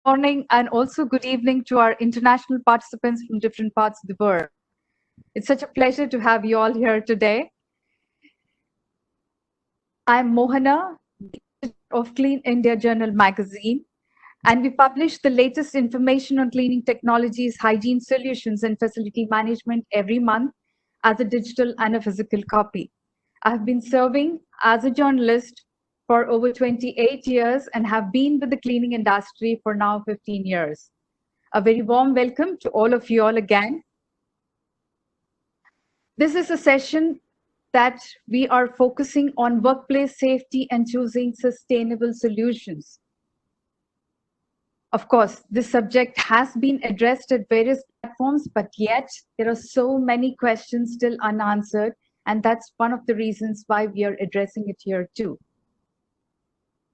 morning and also good evening to our international participants from different parts of the world. It's such a pleasure to have you all here today. I'm Mohana of Clean India Journal magazine, and we publish the latest information on cleaning technologies, hygiene solutions, and facility management every month as a digital and a physical copy. I've been serving as a journalist for over 28 years and have been with the cleaning industry for now 15 years. A very warm welcome to all of you all again. This is a session that we are focusing on workplace safety and choosing sustainable solutions. Of course, this subject has been addressed at various platforms, but yet there are so many questions still unanswered, and that's one of the reasons why we are addressing it here too.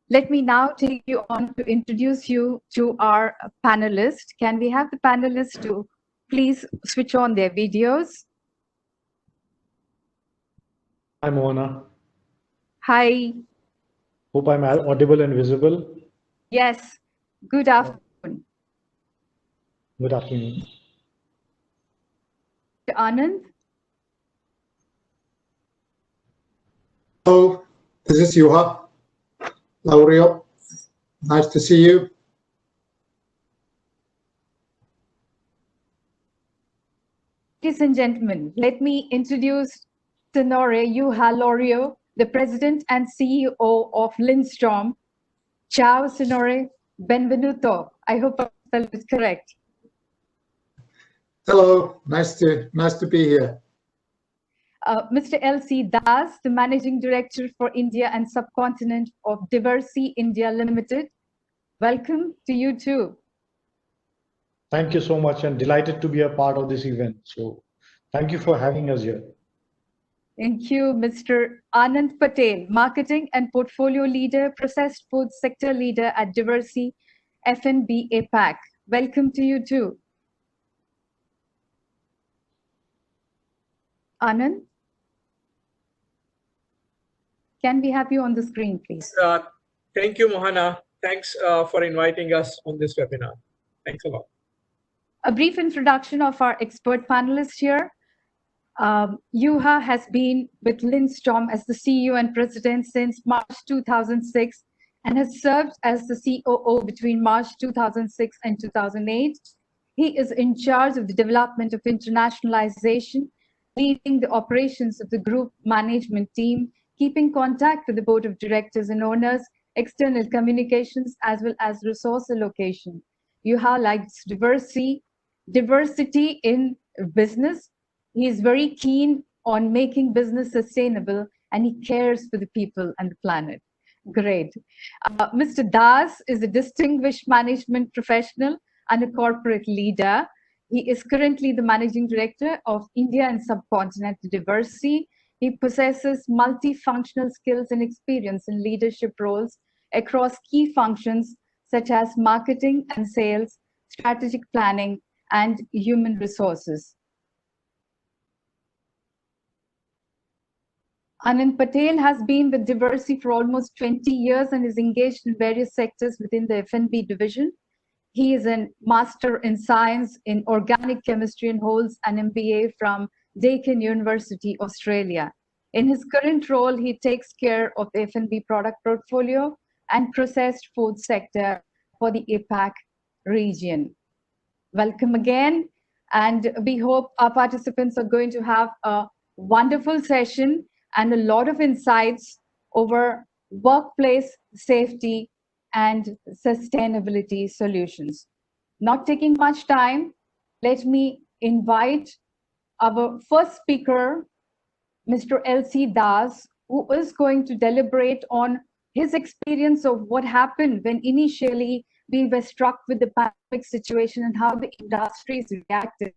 Let me now take you on to introduce you to our panelists. Can we have the panelists to please switch on their videos? Hi, Mohana. Hi. Hope I'm audible and visible. Yes. Good afternoon. Good afternoon. Anand. Hello, this is Juha Laurio. Nice to see you. Ladies and gentlemen, let me introduce Sonore Juha Laurio, the President and CEO of Lindstorm. Ciao, Sonore. Benvenuto. I hope I spelled it correct. Hello, nice to be here. Mr. L.C. Das, the Managing Director for India and Subcontinent of Diversey India Limited. Welcome to you too. Thank you so much and delighted to be a part of this event. So thank you for having us here. Thank you, Mr. Anand Patel, Marketing and Portfolio Leader, Processed Foods Sector Leader at Diversey F&B APAC. Welcome to you too. Anand, can we have you on the screen, please? Thank you, Mohana. Thanks for inviting us on this webinar. Thanks a lot. A brief introduction of our expert panelists here. Juha has been with Lindstorm as the CEO and President since March 2006 and has served as the COO between March 2006 and 2008. He is in charge of the development of internationalization, leading the operations of the group management team, keeping contact with the board of directors and owners, external communications, as well as resource allocation. Juha likes diversity in business. He is very keen on making business sustainable, and he cares for the people and the planet. Great. Mr. Das is a distinguished management professional and a corporate leader. He is currently the Managing Director of India and Subcontinent Diversey. He possesses multifunctional skills and experience in leadership roles across key functions such as marketing and sales, strategic planning, and human resources. Anand Patel has been with Diversey for almost 20 years and is engaged in various sectors within the F&B division. He is a Master in Science in Organic Chemistry and holds an MBA from Deakin University, Australia. In his current role, he takes care of the F&B product portfolio and processed food sector for the APAC region. Welcome again, and we hope our participants are going to have a wonderful session and a lot of insights over workplace safety and sustainability solutions. Not taking much time, let me invite our first speaker, Mr. L.C. Das, who is going to deliberate on his experience of what happened when initially we were struck with the pandemic situation and how the industries reacted.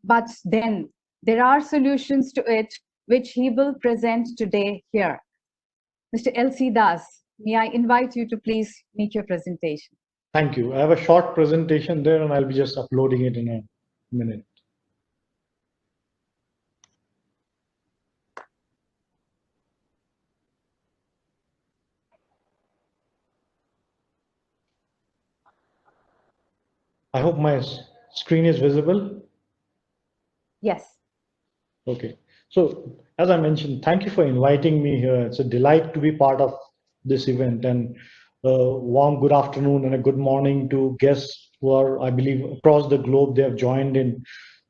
But then there are solutions to it, which he will present today here. Mr. L.C. Das, may I invite you to please make your presentation. Thank you. I have a short presentation there and I'll be just uploading it in a minute. I hope my screen is visible. Yes. Okay. So as I mentioned, thank you for inviting me here. It's a delight to be part of this event, and a warm good afternoon and a good morning to guests who are, I believe, across the globe. They have joined in.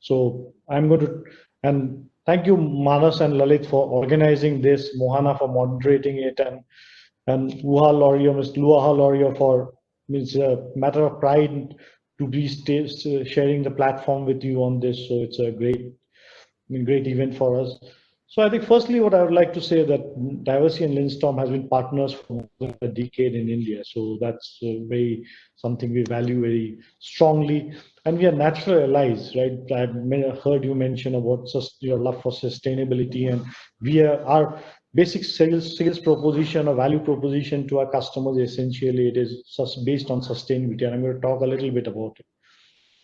So I'm going to, and thank you, Manas and Lalit, for organizing this, Mohana for moderating it, and Luha Lorio, Ms. Luha Lorio, for it's a matter of pride to be sharing the platform with you on this. So it's a great event for us. So I think firstly, what I would like to say that Diversity and Lindstorm has been partners for more than a decade in India. So that's very something we value very strongly. And we are natural allies, right? I've heard you mention about your love for sustainability, and our basic sales proposition or value proposition to our customers, essentially, it is based on sustainability. And I'm going to talk a little bit about it.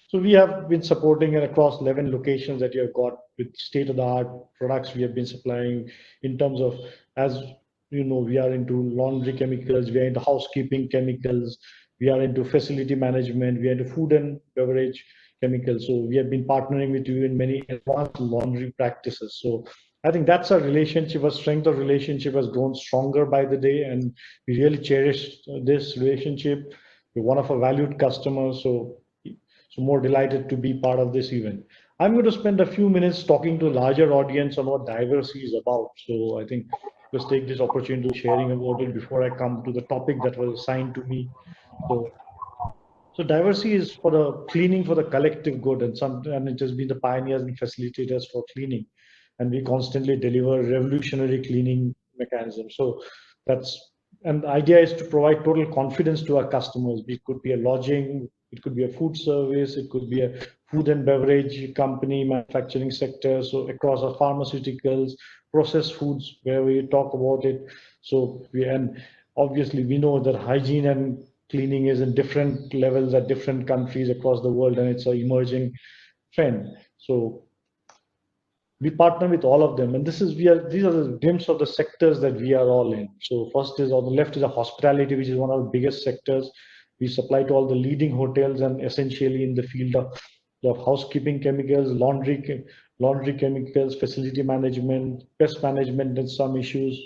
So we have been supporting it across 11 locations that you have got with state-of-the-art products we have been supplying in terms of, as you know, we are into laundry chemicals, we are into housekeeping chemicals, we are into facility management, we are into food and beverage chemicals. So we have been partnering with you in many advanced laundry practices. So I think that's our relationship, our strength of relationship has grown stronger by the day, and we really cherish this relationship. We're one of our valued customers. So more delighted to be part of this event. I'm going to spend a few minutes talking to a larger audience on what diversity is about. So I think let's take this opportunity to sharing about it before I come to the topic that was assigned to me. So diversity is for the cleaning for the collective good, and it has been the pioneers and facilitators for cleaning, and we constantly deliver revolutionary cleaning mechanisms. So that's and the idea is to provide total confidence to our customers. It could be a lodging, it could be a food service, it could be a food and beverage company, manufacturing sector. So across our pharmaceuticals, processed foods, where we talk about it. So and obviously we know that hygiene and cleaning is in different levels at different countries across the world, and it's an emerging trend. So we partner with all of them, and these are the glimpses of the sectors that we are all in. So first is on the left is a hospitality, which is one of the biggest sectors. We supply to all the leading hotels, and essentially in the field of housekeeping chemicals, laundry chemicals, facility management, pest management, and some issues.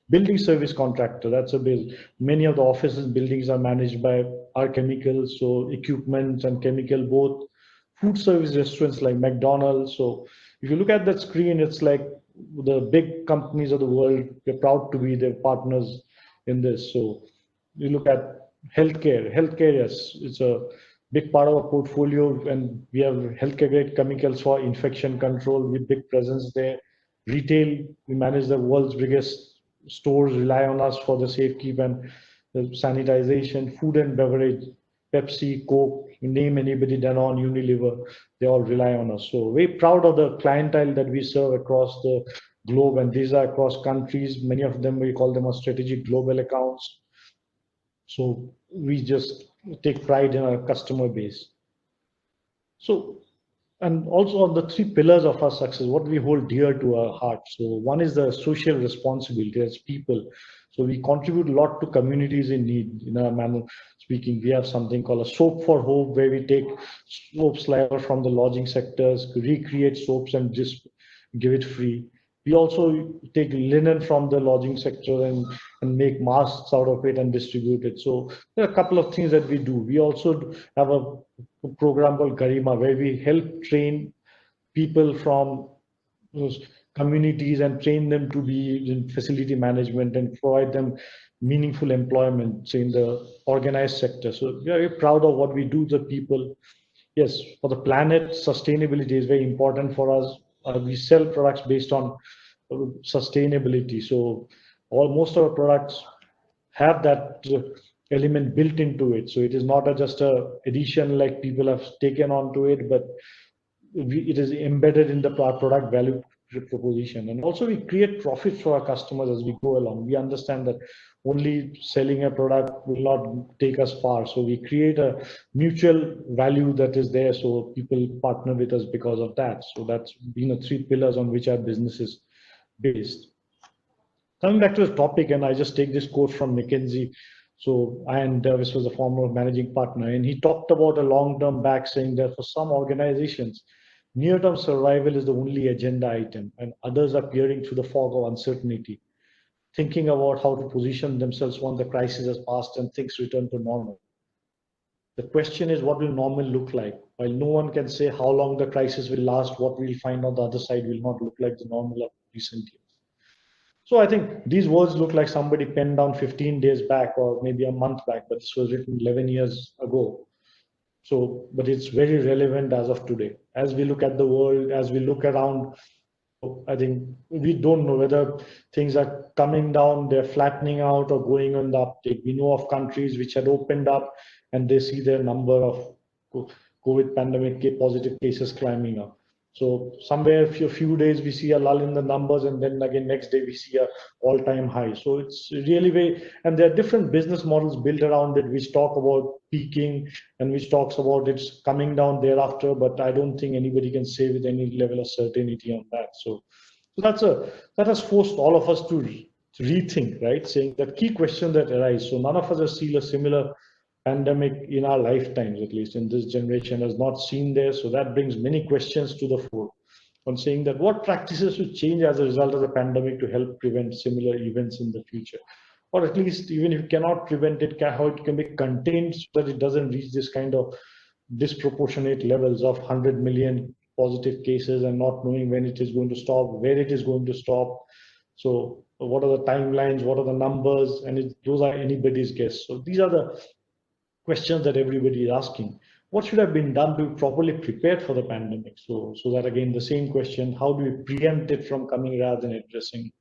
Building service contractor, that's a big. Many of the offices buildings are managed by our chemicals, so equipment and chemical both. Food service restaurants like McDonald's. So if you look at that screen, it's like the big companies of the world. We're proud to be their partners in this. So you look at healthcare. Healthcare, yes, it's a big part of our portfolio, and we have healthcare grade chemicals for infection control with big presence there. Retail, we manage the world's biggest stores, rely on us for the safekeep and the sanitization. Food and beverage, Pepsi, Coke, you name anybody, Danone, Unilever, they all rely on us. So very proud of the clientele that we serve across the globe, and these are across countries. Many of them, we call them our strategic global accounts. So we just take pride in our customer base. So, and also on the three pillars of our success, what we hold dear to our heart. So one is the social responsibility as people. So we contribute a lot to communities in need. In our manner speaking, we have something called a Soap for Hope, where we take soaps from the lodging sectors, recreate soaps and just give it free. We also take linen from the lodging sector and make masks out of it and distribute it. So there are a couple of things that we do. We also have a program called Garima, where we help train people from those communities and train them to be in facility management and provide them meaningful employment, say in the organized sector. So we are very proud of what we do to the people. Yes, for the planet, sustainability is very important for us. We sell products based on sustainability. So most of our products have that element built into it. So it is not just a addition like people have taken onto it, but it is embedded in the product value proposition. And also we create profits for our customers as we go along. We understand that only selling a product will not take us far. So we create a mutual value that is there. So people partner with us because of that. So that's been the three pillars on which our business is based. Coming back to the topic, and I just take this quote from McKinsey. So, and Davis was a former managing partner, and he talked about a long-term back, saying that for some organizations, near-term survival is the only agenda item, and others are peering through the fog of uncertainty, thinking about how to position themselves once the crisis has passed and things return to normal. The question is, what will normal look like? While no one can say how long the crisis will last, what we'll find on the other side will not look like the normal of recent years. So I think these words look like somebody penned down 15 days back or maybe a month back, but this was written 11 years ago. So, but it's very relevant as of today. As we look at the world, as we look around, I think we don't know whether things are coming down, they're flattening out or going on the uptake. We know of countries which had opened up and they see their number of COVID pandemic positive cases climbing up. So somewhere a few days we see a lull in the numbers, and then again next day we see a all-time high. So it's really very, and there are different business models built around it, which talk about peaking and which talks about it's coming down thereafter. But I don't think anybody can say with any level of certainty on that. So that has forced all of us to rethink, right? Saying that key question that arise. So none of us have seen a similar pandemic in our lifetimes, at least in this generation, has not seen this. So that brings many questions to the fore on saying that what practices should change as a result of the pandemic to help prevent similar events in the future, or at least even if you cannot prevent it, how it can be contained so that it doesn't reach this kind of disproportionate levels of 100 million positive cases and not knowing when it is going to stop, where it is going to stop. So what are the timelines, what are the numbers, and those are anybody's guess. So these are the questions that everybody is asking. What should have been done to be properly prepared for the pandemic? So that again, the same question, how do we preempt it from coming rather than addressing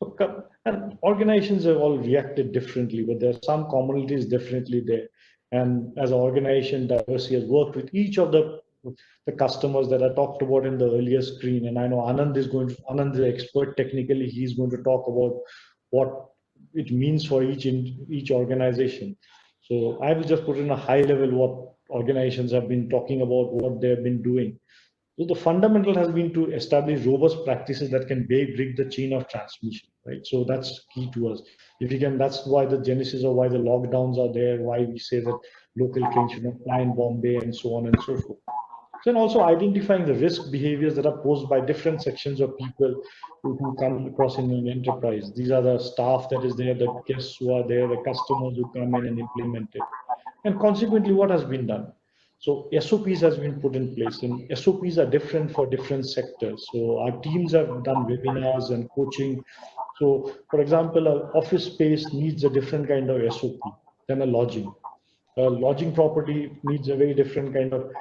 it? And organizations have all reacted differently, but there are some commonalities definitely there. And as an organization, Diversity has worked with each of the customers that I talked about in the earlier screen. And I know Anand is the expert technically. He's going to talk about what it means for each organization. So I will just put in a high level what organizations have been talking about, what they have been doing. So the fundamental has been to establish robust practices that can break the chain of transmission, right? So that's key to us. If we can, that's why the genesis of why the lockdowns are there, why we say that local trains should not fly in Bombay and so on and so forth. Then also identifying the risk behaviors that are posed by different sections of people who come across in an enterprise. These are the staff that is there, the guests who are there, the customers who come in and implement it. And consequently, what has been done? So SOPs has been put in place, and SOPs are different for different sectors. So our teams have done webinars and coaching. So for example, an office space needs a different kind of SOP than a lodging. A lodging property needs a very different kind of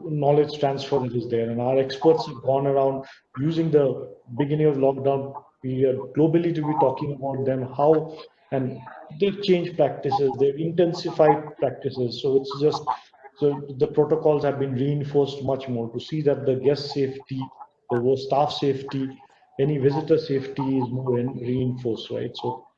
knowledge transfer that is there, and our experts have gone around using the beginning of lockdown period globally to be talking about them, how, and they've changed practices, they've intensified practices. So it's just, so the protocols have been reinforced much more to see that the guest safety, the staff safety, any visitor safety is more reinforced, right? So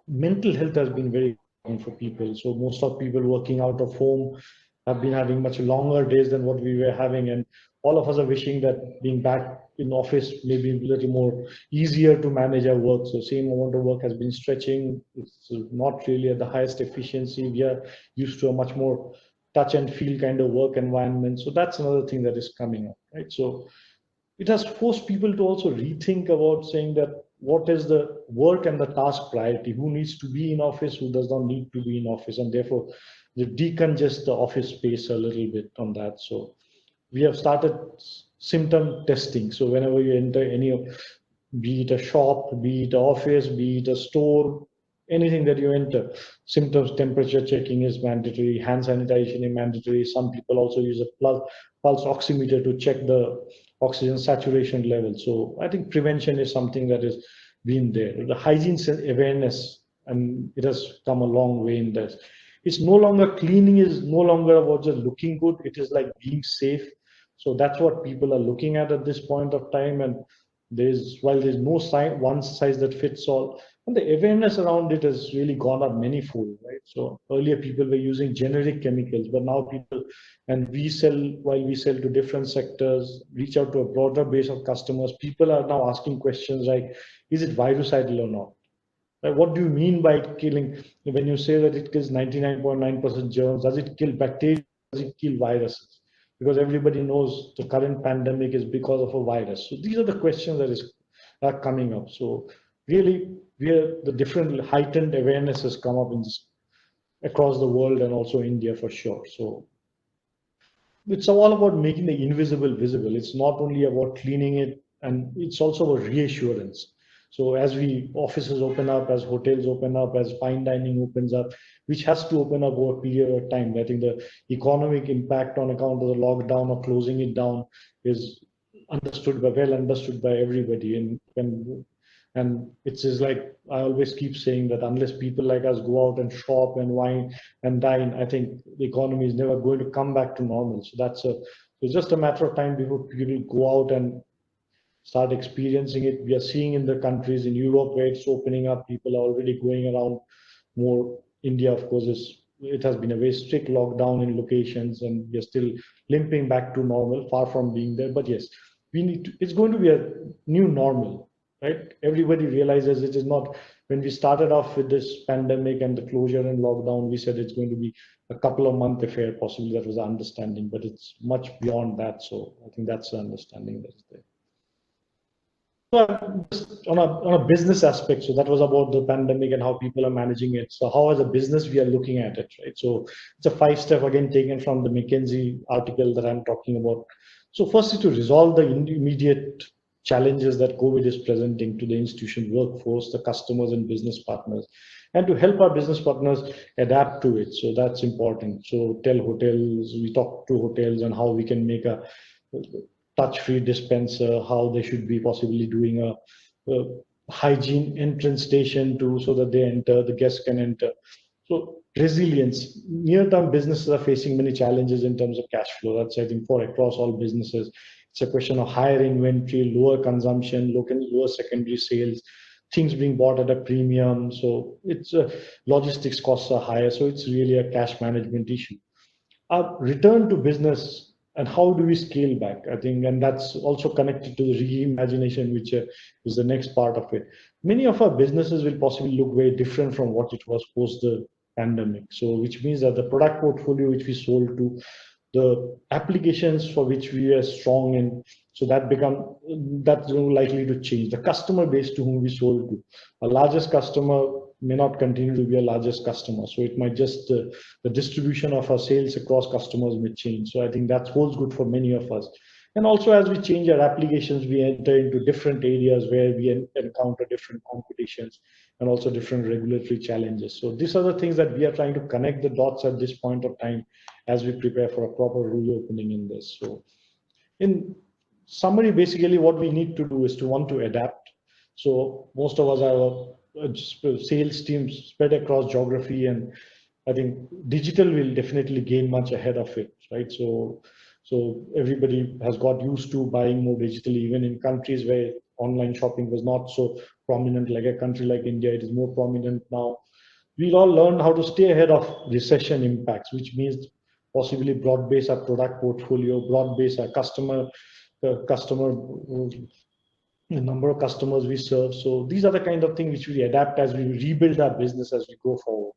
mental health has been very important for people. So most of people working out of home have been having much longer days than what we were having, and all of us are wishing that being back in office may be a little more easier to manage our work. So same amount of work has been stretching. It's not really at the highest efficiency. We are used to a much more touch and feel kind of work environment. So that's another thing that is coming up, right? So it has forced people to also rethink about saying that what is the work and the task priority, who needs to be in office, who does not need to be in office, and therefore they decongest the office space a little bit on that. So we have started symptom testing. So whenever you enter any of, be it a shop, be it an office, be it a store, anything that you enter, symptoms, temperature checking is mandatory, hand sanitation is mandatory. Some people also use a pulse oximeter to check the oxygen saturation level. So I think prevention is something that has been there. The hygiene awareness, and it has come a long way in this. It's no longer, cleaning is no longer about just looking good. It is like being safe. So that's what people are looking at this point of time. And while there's no one size that fits all, and the awareness around it has really gone up manyfold, right? So earlier people were using generic chemicals, but now people, and while we sell to different sectors, reach out to a broader base of customers, people are now asking questions like, is it virucidal or not? What do you mean by killing? When you say that it kills 99.9% germs, does it kill bacteria? Does it kill viruses? Because everybody knows the current pandemic is because of a virus. So these are the questions are coming up. So really, the different heightened awareness has come up in this, across the world and also India for sure. So it's all about making the invisible visible. It's not only about cleaning it, and it's also about reassurance. So as offices open up, as hotels open up, as fine dining opens up, which has to open up over a period of time. I think the economic impact on account of the lockdown or closing it down is well understood by everybody. And it's just like I always keep saying that unless people like us go out and shop and wine and dine, I think the economy is never going to come back to normal. So it's just a matter of time before people go out and start experiencing it. We are seeing in the countries in Europe where it's opening up, people are already going around more. India, of course, it has been a very strict lockdown in locations, and we are still limping back to normal, far from being there. But yes, it's going to be a new normal, right? Everybody realizes it is not. When we started off with this pandemic and the closure and lockdown, we said it's going to be a couple of month affair. Possibly that was our understanding, but it's much beyond that. So I think that's the understanding that is there. Just on a business aspect, so that was about the pandemic and how people are managing it. So how as a business we are looking at it, right? So it's a 5-step again taken from the McKinsey article that I'm talking about. So first is to resolve the immediate challenges that COVID is presenting to the institution workforce, the customers and business partners, and to help our business partners adapt to it. So that's important. So we talk to hotels and how we can make a touch-free dispenser, how they should be possibly doing a hygiene entrance station too, so that the guests can enter. So resilience, near-term businesses are facing many challenges in terms of cash flow. That's, I think, for across all businesses. It's a question of higher inventory, lower consumption, lower secondary sales, things being bought at a premium. So it's logistics costs are higher. So it's really a cash management issue. Our return to business and how do we scale back? I think, and that's also connected to the reimagination, which is the next part of it. Many of our businesses will possibly look very different from what it was post the pandemic. So, which means that the product portfolio which we sold to, the applications for which we are strong in, so that's likely to change. The customer base to whom we sold to, our largest customer may not continue to be our largest customer. So it might just, the distribution of our sales across customers may change. So I think that holds good for many of us. And also as we change our applications, we enter into different areas where we encounter different competitions and also different regulatory challenges. So these are the things that we are trying to connect the dots at this point of time as we prepare for a proper reopening in this. So in summary, basically what we need to do is to want to adapt. So most of us are sales teams spread across geography, and I think digital will definitely gain much ahead of it, right? So everybody has got used to buying more digitally, even in countries where online shopping was not so prominent, like a country like India, it is more prominent now. We'll all learn how to stay ahead of recession impacts, which means possibly broad base our product portfolio, broad base our the number of customers we serve. So these are the kind of things which we adapt as we rebuild our business as we go forward.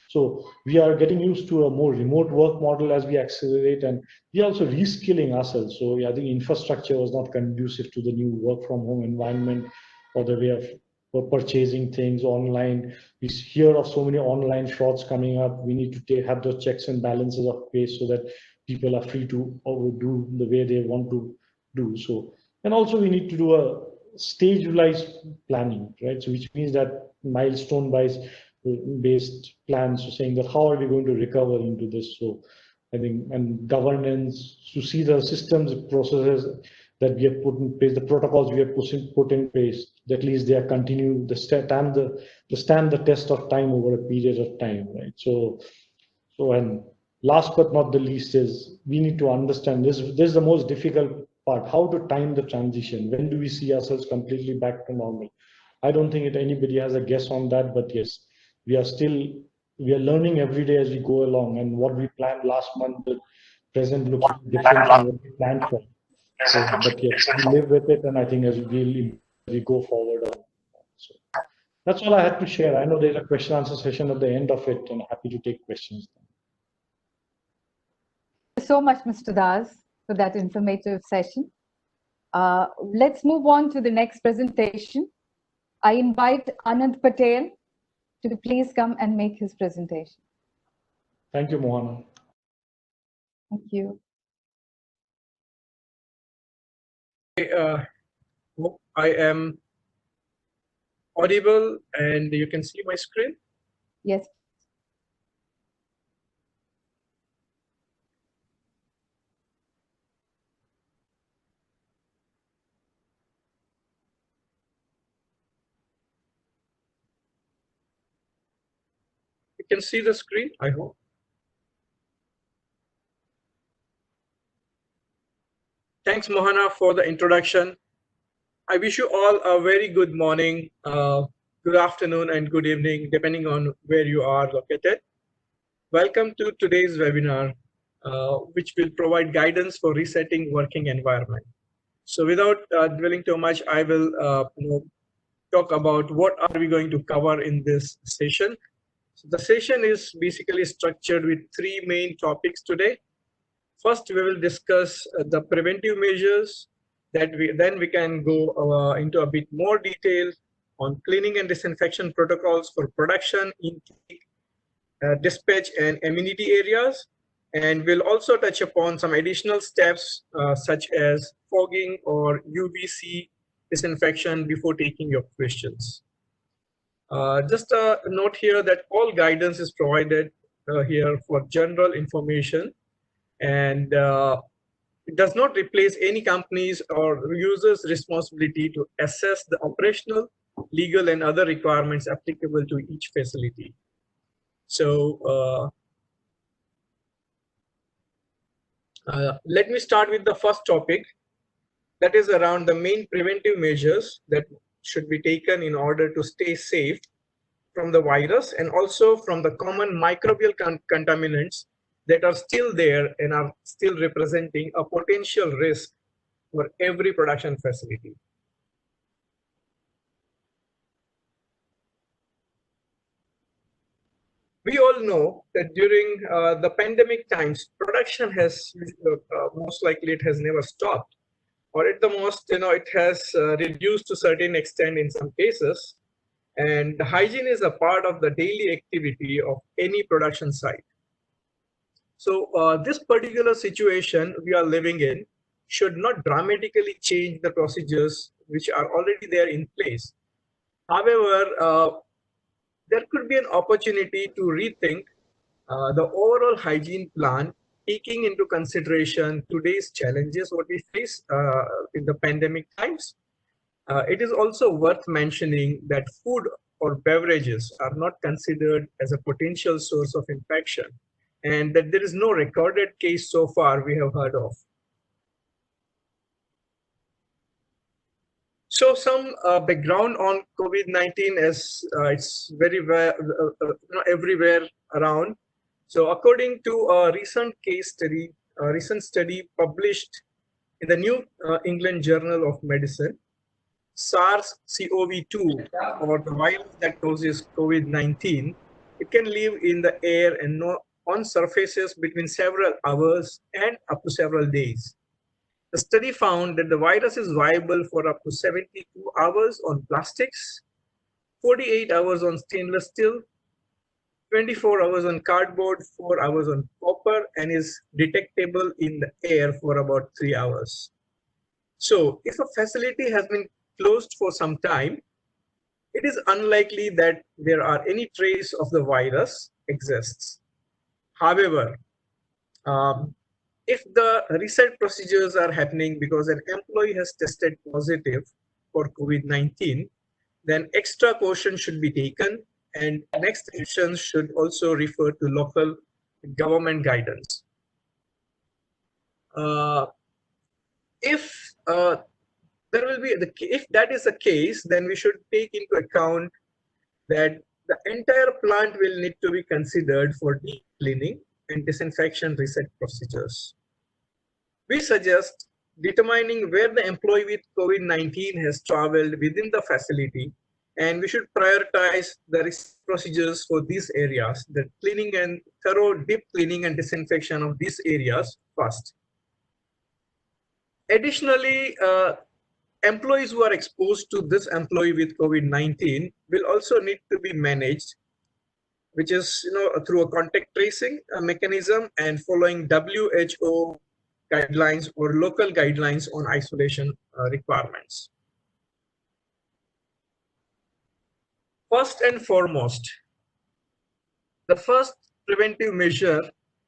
So we are getting used to a more remote work model as we accelerate, and we are also reskilling ourselves. So I think infrastructure was not conducive to the new work from home environment or the way of purchasing things online. We hear of so many online frauds coming up. We need to have those checks and balances of place so that people are free to do the way they want to do. So, and also we need to do a stage-wise planning, right? So which means that milestone-based plans, so saying that how are we going to recover into this? So I think, and governance, to see the systems, processes that we have put in place, the protocols we have put in place, that at least they are continue the stand the test of time over a period of time, right? So and last but not the least is we need to understand this is the most difficult part, how to time the transition. When do we see ourselves completely back to normal? I don't think anybody has a guess on that, but yes, we are learning every day as we go along, and what we planned last month, the present looks different from what we planned for. So, but yes, we live with it, and I think as we go forward. So That's all I had to share. I know there's a question answer session at the end of it, and happy to take questions. Thank you so much, Mr. Das, for that informative session. Let's move on to the next presentation. I invite Anand Patel to please come and make his presentation. Thank you, Mohana. Thank you. Hope I am audible and you can see my screen. Yes. You can see the screen, I hope. Thanks, Mohana, for the introduction. I wish you all a very good morning, good afternoon, and good evening, depending on where you are located. Welcome to today's webinar, which will provide guidance for resetting working environment. So without dwelling too much, I will talk about what are we going to cover in this session. So the session is basically structured with three main topics today. First, we will discuss the preventive measures that then we can go into a bit more detail on cleaning and disinfection protocols for production, intake, dispatch, and amenity areas. And we'll also touch upon some additional steps such as fogging or UVC disinfection before taking your questions. Just a note here that all guidance is provided here for general information, and it does not replace any company's or users' responsibility to assess the operational, legal, and other requirements applicable to each facility. So let me start with the first topic, that is around the main preventive measures that should be taken in order to stay safe from the virus and also from the common microbial contaminants that are still there and are still representing a potential risk for every production facility. We all know that during the pandemic times, production has most likely it has never stopped, or at the most, it has reduced to a certain extent in some cases. And hygiene is a part of the daily activity of any production site. So this particular situation we are living in should not dramatically change the procedures which are already there in place. However, there could be an opportunity to rethink the overall hygiene plan, taking into consideration today's challenges, what we face in the pandemic times. It is also worth mentioning that food or beverages are not considered as a potential source of infection, and that there is no recorded case so far we have heard of. So some background on COVID-19, as it's very well, everywhere around. So according to a recent case study, a recent study published in the New England Journal of Medicine, SARS-CoV-2, or the virus that causes COVID-19, it can live in the air and on surfaces between several hours and up to several days. The study found that the virus is viable for up to 72 hours on plastics, 48 hours on stainless steel, 24 hours on cardboard, 4 hours on copper, and is detectable in the air for about 3 hours. So if a facility has been closed for some time, it is unlikely that there are any trace of the virus exists. However, if the reset procedures are happening because an employee has tested positive for COVID-19, then extra caution should be taken, and next actions should also refer to local government guidance. If that is the case, then we should take into account that the entire plant will need to be considered for deep cleaning and disinfection reset procedures. We suggest determining where the employee with COVID-19 has traveled within the facility and we should prioritize the risk procedures for these areas, the cleaning and thorough deep cleaning and disinfection of these areas first. Additionally, employees who are exposed to this employee with COVID-19 will also need to be managed, which is through a contact tracing mechanism and following WHO guidelines or local guidelines on isolation requirements. First and foremost, the first preventive measure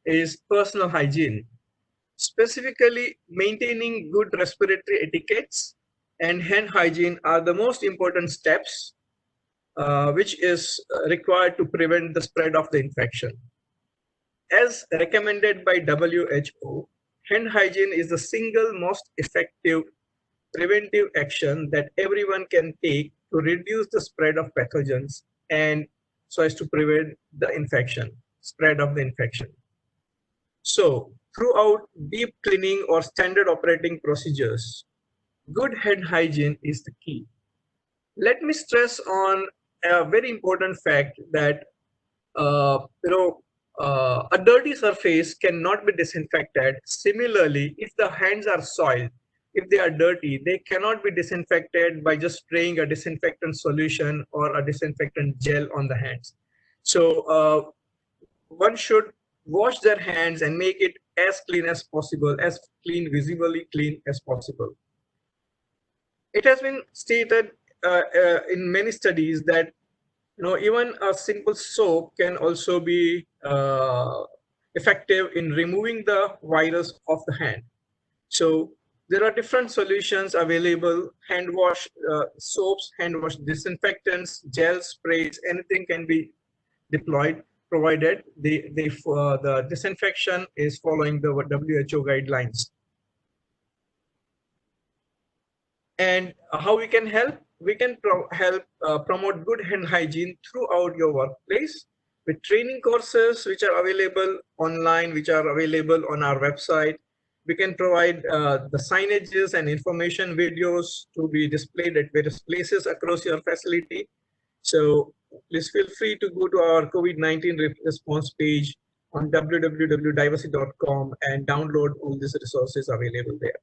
is personal hygiene, specifically maintaining good respiratory etiquettes and hand hygiene are the most important steps which is required to prevent the spread of the infection. As recommended by WHO, hand hygiene is the single most effective preventive action that everyone can take to reduce the spread of pathogens and so as to prevent the infection, spread of the infection. So throughout deep cleaning or standard operating procedures, good hand hygiene is the key. Let me stress on a very important fact that a dirty surface cannot be disinfected. Similarly, if the hands are soiled, if they are dirty, they cannot be disinfected by just spraying a disinfectant solution or a disinfectant gel on the hands. So one should wash their hands and make it as clean as possible, as clean, visibly clean as possible. It has been stated in many studies that even a simple soap can also be effective in removing the virus off the hand. So there are different solutions available: hand wash soaps, hand wash disinfectants, gel sprays, anything can be deployed, provided the disinfection is following the WHO guidelines. And how we can help? We can help promote good hand hygiene throughout your workplace with training courses which are available online, which are available on our website. We can provide the signages and information videos to be displayed at various places across your facility. So please feel free to go to our COVID-19 response page on www.diversity.com and download all these resources available there.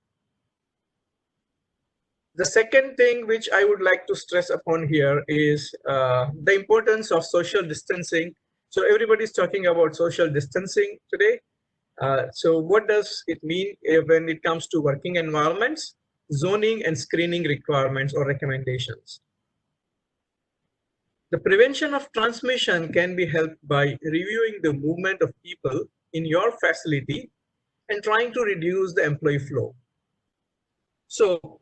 The second thing which I would like to stress upon here is the importance of social distancing. So everybody is talking about social distancing today. So what does it mean when it comes to working environments, zoning and screening requirements or recommendations? The prevention of transmission can be helped by reviewing the movement of people in your facility and trying to reduce the employee flow. So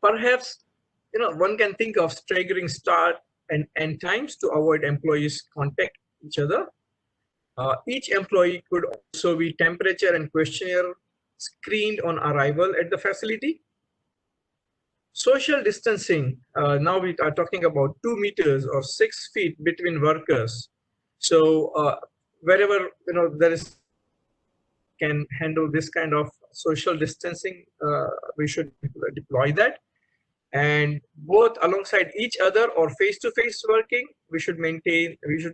perhaps one can think of staggering start and end times to avoid employees contact each other. Each employee could also be temperature and questionnaire screened on arrival at the facility. Social distancing, now we are talking about 2 meters or 6 feet between workers. So wherever there is can handle this kind of social distancing, we should deploy that. And both alongside each other or face-to-face working, we should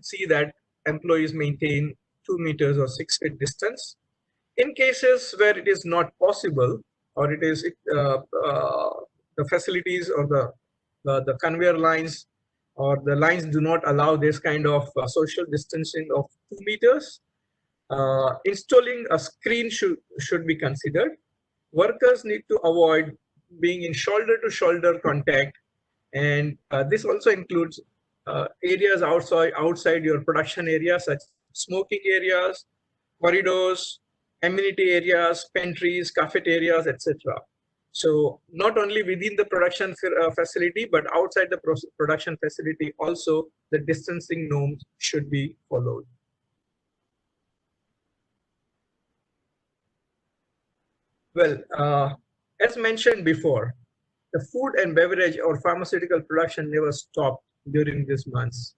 see that employees maintain 2 meters or 6 feet distance. In cases where it is not possible, or it is the facilities or the conveyor lines or the lines do not allow this kind of social distancing of 2 meters, installing a screen should be considered. Workers need to avoid being in shoulder-to-shoulder contact, and this also includes areas outside your production area, such as smoking areas, corridors, amenity areas, pantries, cafeterias, etc. So not only within the production facility, but outside the production facility also, the distancing norms should be followed. Well, as mentioned before, the food and beverage or pharmaceutical production never stopped during these months.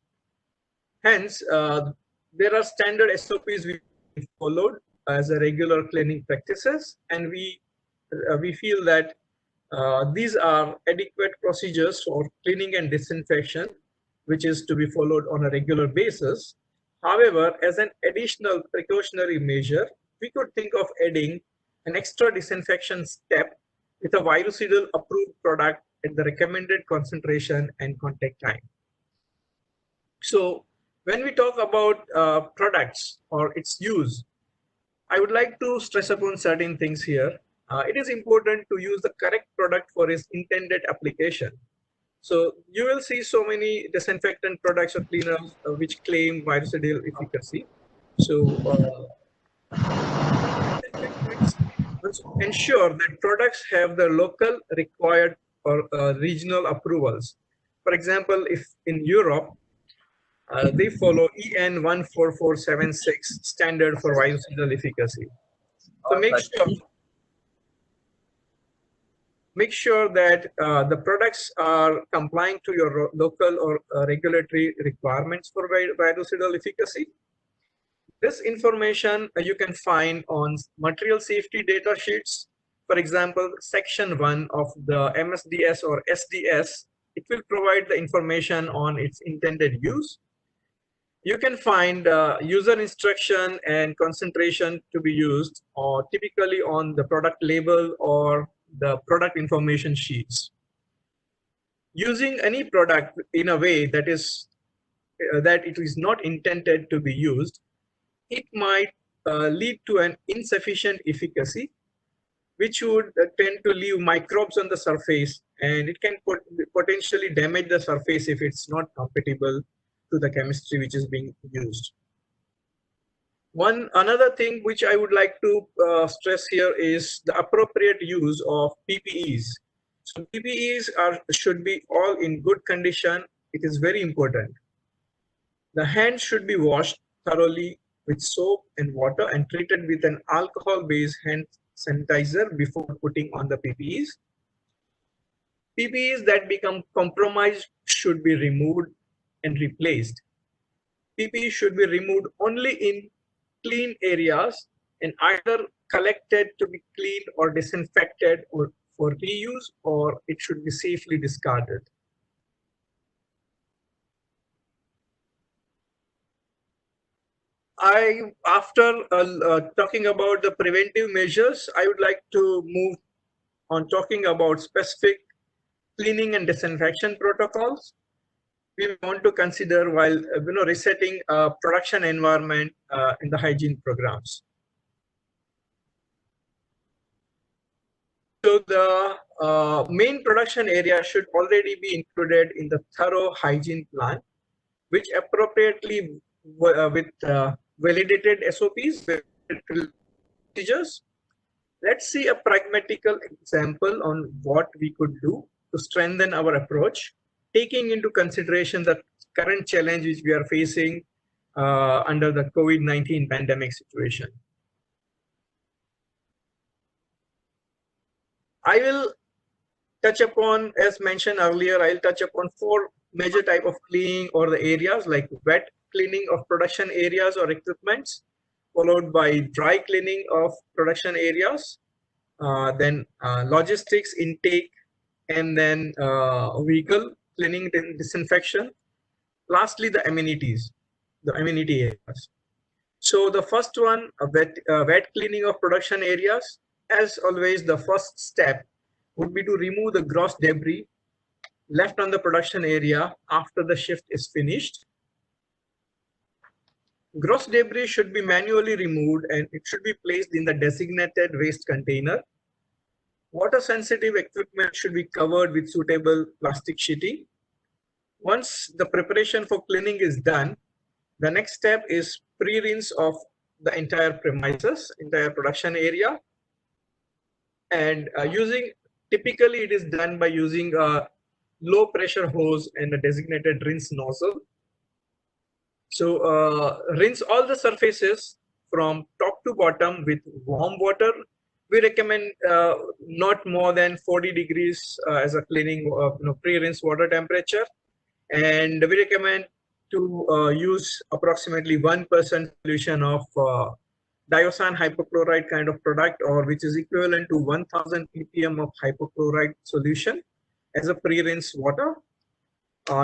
Hence, there are standard SOPs we followed as a regular cleaning practices, and we feel that These are adequate procedures for cleaning and disinfection, which is to be followed on a regular basis. However, as an additional precautionary measure, we could think of adding an extra disinfection step with a virucidal approved product at the recommended concentration and contact time. So when we talk about products or its use, I would like to stress upon certain things here. It is important to use the correct product for its intended application. So you will see so many disinfectant products or cleaners which claim virucidal efficacy. So disinfectants must ensure that products have the local required or regional approvals. For example, if in Europe, they follow EN 14476 standard for virucidal efficacy. So make sure that the products are complying to your local or regulatory requirements for virucidal efficacy. This information you can find on material safety data sheets. For example, section 1 of the MSDS or SDS, it will provide the information on its intended use. You can find user instruction and concentration to be used, or typically on the product label or the product information sheets. Using any product in a way that it is not intended to be used, it might lead to an insufficient efficacy, which would tend to leave microbes on the surface, and it can potentially damage the surface if it's not compatible to the chemistry which is being used. Another thing which I would like to stress here is the appropriate use of PPEs. So PPEs should be all in good condition. It is very important. The hands should be washed thoroughly with soap and water and treated with an alcohol-based hand sanitizer before putting on the PPEs. PPEs that become compromised should be removed and replaced. PPE should be removed only in clean areas and either collected to be cleaned or disinfected or for reuse, or it should be safely discarded. After talking about the preventive measures, I would like to move on talking about specific cleaning and disinfection protocols we want to consider while resetting a production environment in the hygiene programs. So the main production area should already be included in the thorough hygiene plan, which appropriately with validated SOPs, procedures. Let's see a pragmatical example on what we could do to strengthen our approach, taking into consideration the current challenge which we are facing under the COVID-19 pandemic situation. I will touch upon, as mentioned earlier, I'll touch upon 4 major type of cleaning or the areas, like wet cleaning of production areas or equipments, followed by dry cleaning of production areas, then logistics intake, and then vehicle cleaning and disinfection. Lastly, the amenity areas. So the first one, wet cleaning of production areas. As always, the first step would be to remove the gross debris left on the production area after the shift is finished. Gross debris should be manually removed and it should be placed in the designated waste container. Water sensitive equipment should be covered with suitable plastic sheeting. Once the preparation for cleaning is done, the next step is pre-rinse of the entire premises, entire production area. And typically it is done by using a low pressure hose and a designated rinse nozzle. So rinse all the surfaces from top to bottom with warm water. We recommend not more than 40 degrees as a cleaning pre-rinse water temperature. And we recommend to use approximately 1% solution of diosine hypochlorite kind of product, or which is equivalent to 1000 ppm of hypochlorite solution as a pre-rinse water.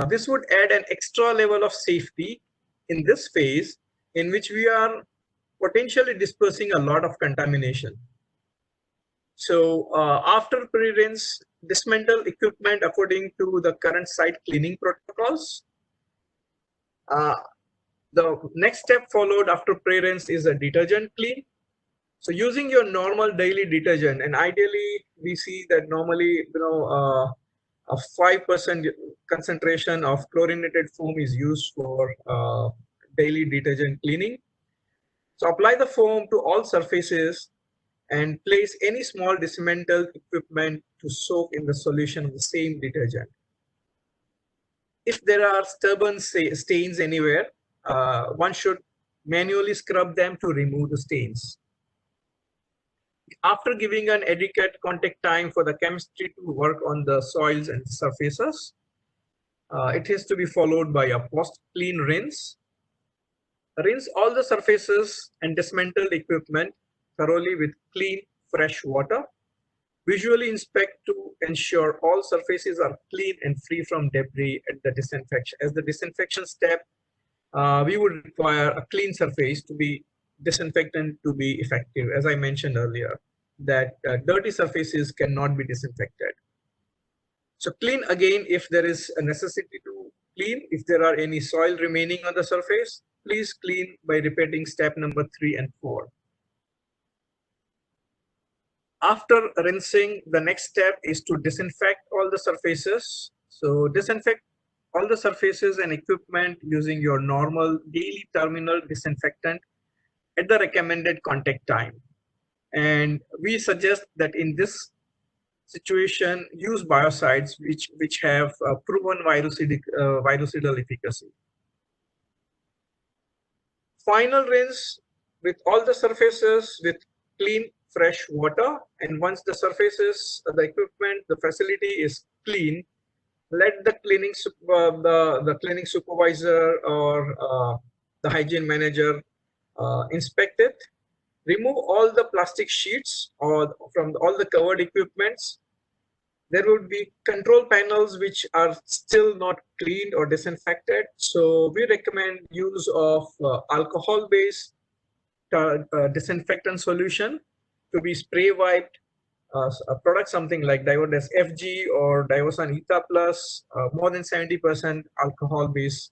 This would add an extra level of safety in this phase in which we are potentially dispersing a lot of contamination. So after pre-rinse, dismantle equipment according to the current site cleaning protocols. The next step followed after pre-rinse is a detergent clean. So using your normal daily detergent, and ideally we see that normally, a 5% concentration of chlorinated foam is used for daily detergent cleaning. So apply the foam to all surfaces and place any small dismantled equipment to soak in the solution of the same detergent. If there are stubborn stains anywhere, one should manually scrub them to remove the stains. After giving an adequate contact time for the chemistry to work on the soils and surfaces, it has to be followed by a post-clean rinse. Rinse all the surfaces and dismantled equipment thoroughly with clean, fresh water. Visually inspect to ensure all surfaces are clean and free from debris at the disinfection. As the disinfection step, we would require a clean surface to be disinfectant to be effective. As I mentioned earlier, that dirty surfaces cannot be disinfected. So clean again if there is a necessity to clean. If there are any soil remaining on the surface, please clean by repeating step number 3 and 4. After rinsing, the next step is to disinfect all the surfaces. So disinfect all the surfaces and equipment using your normal daily terminal disinfectant at the recommended contact time. And we suggest that in this situation, use biocides which have proven virucidal efficacy. Final rinse with all the surfaces with clean, fresh water. And once the surfaces, the equipment, the facility is clean, let the cleaning supervisor or the hygiene manager inspect it. Remove all the plastic sheets or from all the covered equipments. There would be control panels which are still not cleaned or disinfected. So we recommend use of alcohol-based disinfectant solution to be spray wiped. A product something like Diode FG or Diosane Etha Plus, more than 70% alcohol-based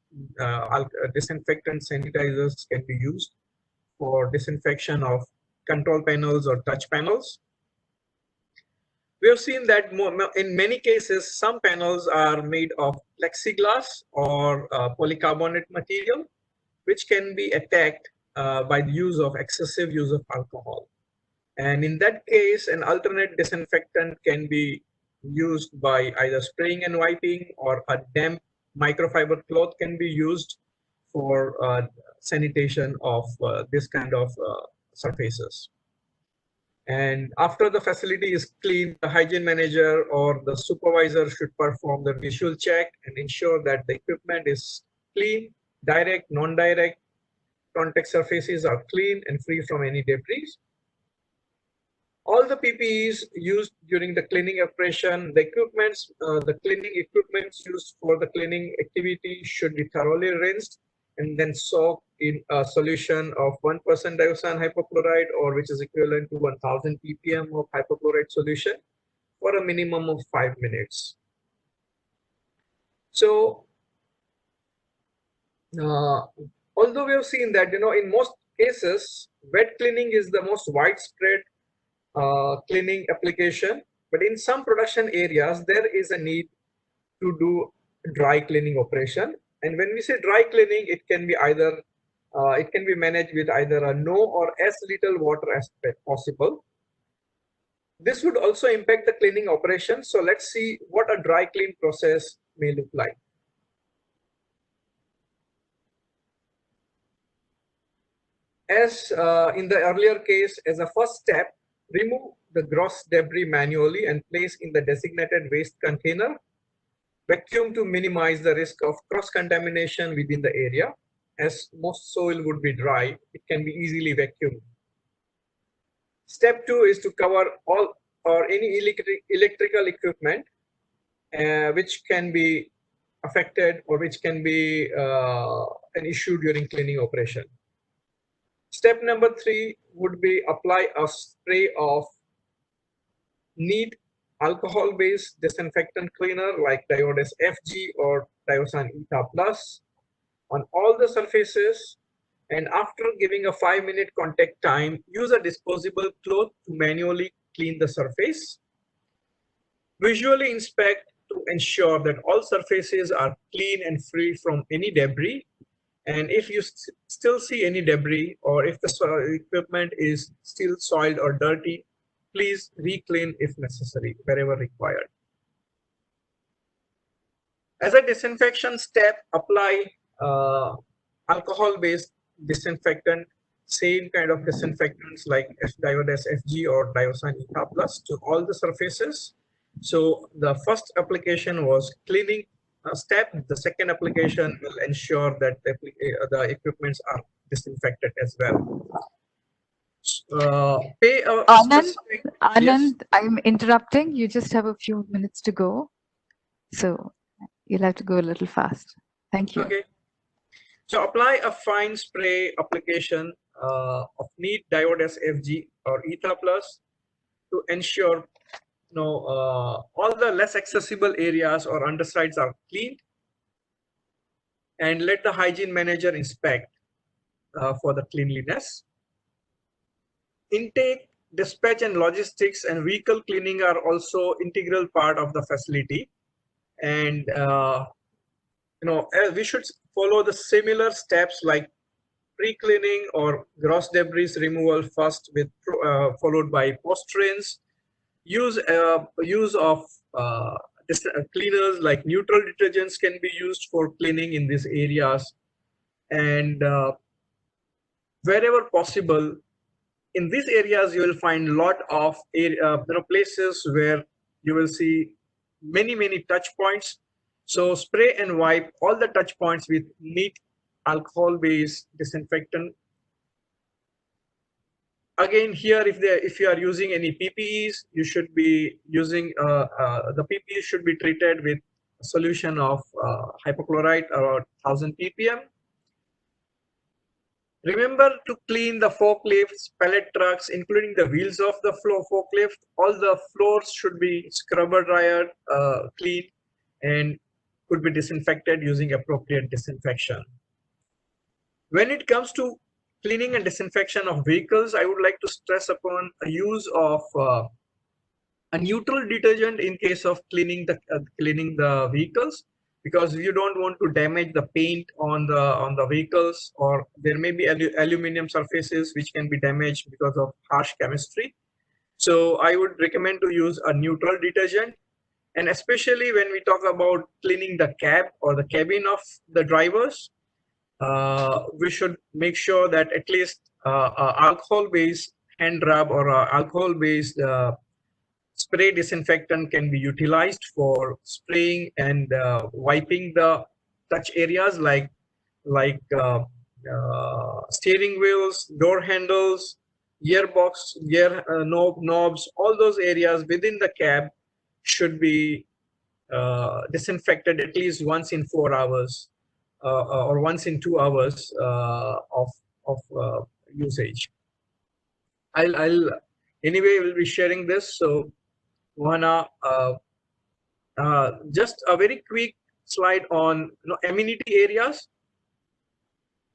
disinfectant sanitizers can be used for disinfection of control panels or touch panels. We have seen that in many cases, some panels are made of plexiglass or polycarbonate material, which can be attacked by the use of excessive use of alcohol. And in that case, an alternate disinfectant can be used by either spraying and wiping, or a damp microfiber cloth can be used for sanitation of this kind of surfaces. And after the facility is clean, the hygiene manager or the supervisor should perform the visual check and ensure that the equipment is clean, direct, non-direct, contact surfaces are clean and free from any debris. All the PPEs used during the cleaning operation, the cleaning equipment used for the cleaning activity should be thoroughly rinsed and then soaked in a solution of 1% diosine hypochlorite, or which is equivalent to 1000 ppm of hypochlorite solution, for a minimum of 5 minutes. So, although we have seen that, in most cases, wet cleaning is the most widespread cleaning application, but in some production areas, there is a need to do dry cleaning operation. And when we say dry cleaning, it can be either it can be managed with either a no or as little water as possible. This would also impact the cleaning operation. So let's see what a dry clean process may look like. As in the earlier case, as a first step, remove the gross debris manually and place in the designated waste container. Vacuum to minimize the risk of cross-contamination within the area. As most soil would be dry, it can be easily vacuumed. Step 2 is to cover all or any electrical equipment which can be affected or which can be an issue during cleaning operation. Step number 3 would be apply a spray of neat alcohol-based disinfectant cleaner like Diodes FG or Diosan ETA Plus on all the surfaces, and after giving a 5-minute contact time, use a disposable cloth to manually clean the surface. Visually inspect to ensure that all surfaces are clean and free from any debris. And if you still see any debris or if the equipment is still soiled or dirty, please re-clean if necessary, wherever required. As a disinfection step, apply alcohol-based disinfectant, same kind of disinfectants like Diodes FG or Diosan ETA Plus to all the surfaces. So the first application was cleaning step. The second application will ensure that the equipments are disinfected as well. Anand, Yes? I'm interrupting. You just have a few minutes to go. So you'll have to go a little fast. Thank you. Okay. So apply a fine spray application of neat Diodes FG or ETA Plus to ensure all the less accessible areas or undersides are cleaned, and let the hygiene manager inspect for the cleanliness. Intake, dispatch and logistics and vehicle cleaning are also integral part of the facility, and we should follow the similar steps like pre-cleaning or gross debris removal first, with followed by post-rinse. Use of cleaners like neutral detergents can be used for cleaning in these areas, and wherever possible in these areas you will find a lot of places where you will see many touch points. So spray and wipe all the touch points with neat alcohol-based disinfectant. Again, here, if you are using any PPEs, you should be using the PPE should be treated with a solution of hypochlorite around 1000 ppm. Remember to clean the forklifts, pallet trucks, including the wheels of the forklift. All the floors should be scrubber dried, cleaned, and could be disinfected using appropriate disinfection. When it comes to cleaning and disinfection of vehicles, I would like to stress upon a use of a neutral detergent in case of cleaning the vehicles, because you don't want to damage the paint on the vehicles, or there may be aluminum surfaces which can be damaged because of harsh chemistry. So I would recommend to use a neutral detergent, and especially when we talk about cleaning the cab or the cabin of the drivers, we should make sure that at least alcohol-based hand rub or alcohol-based spray disinfectant can be utilized for spraying and wiping the touch areas like steering wheels, door handles, gearbox, gear knobs. All those areas within the cab should be disinfected at least once in 4 hours or once in 2 hours of usage. I'll anyway will be sharing this. So Mohana, just a very quick slide on amenity areas.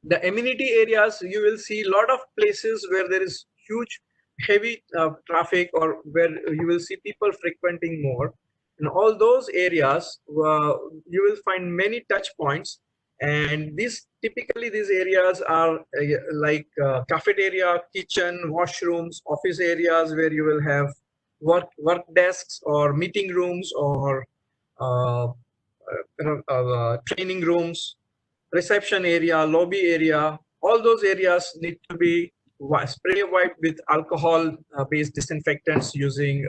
The amenity areas, you will see a lot of places where there is huge heavy traffic, or where you will see people frequenting more. In all those areas, you will find many touch points, and typically these areas are like cafeteria, kitchen, washrooms, office areas where you will have work desks or meeting rooms or training rooms, reception area, lobby area. All those areas need to be spray wiped with alcohol-based disinfectants using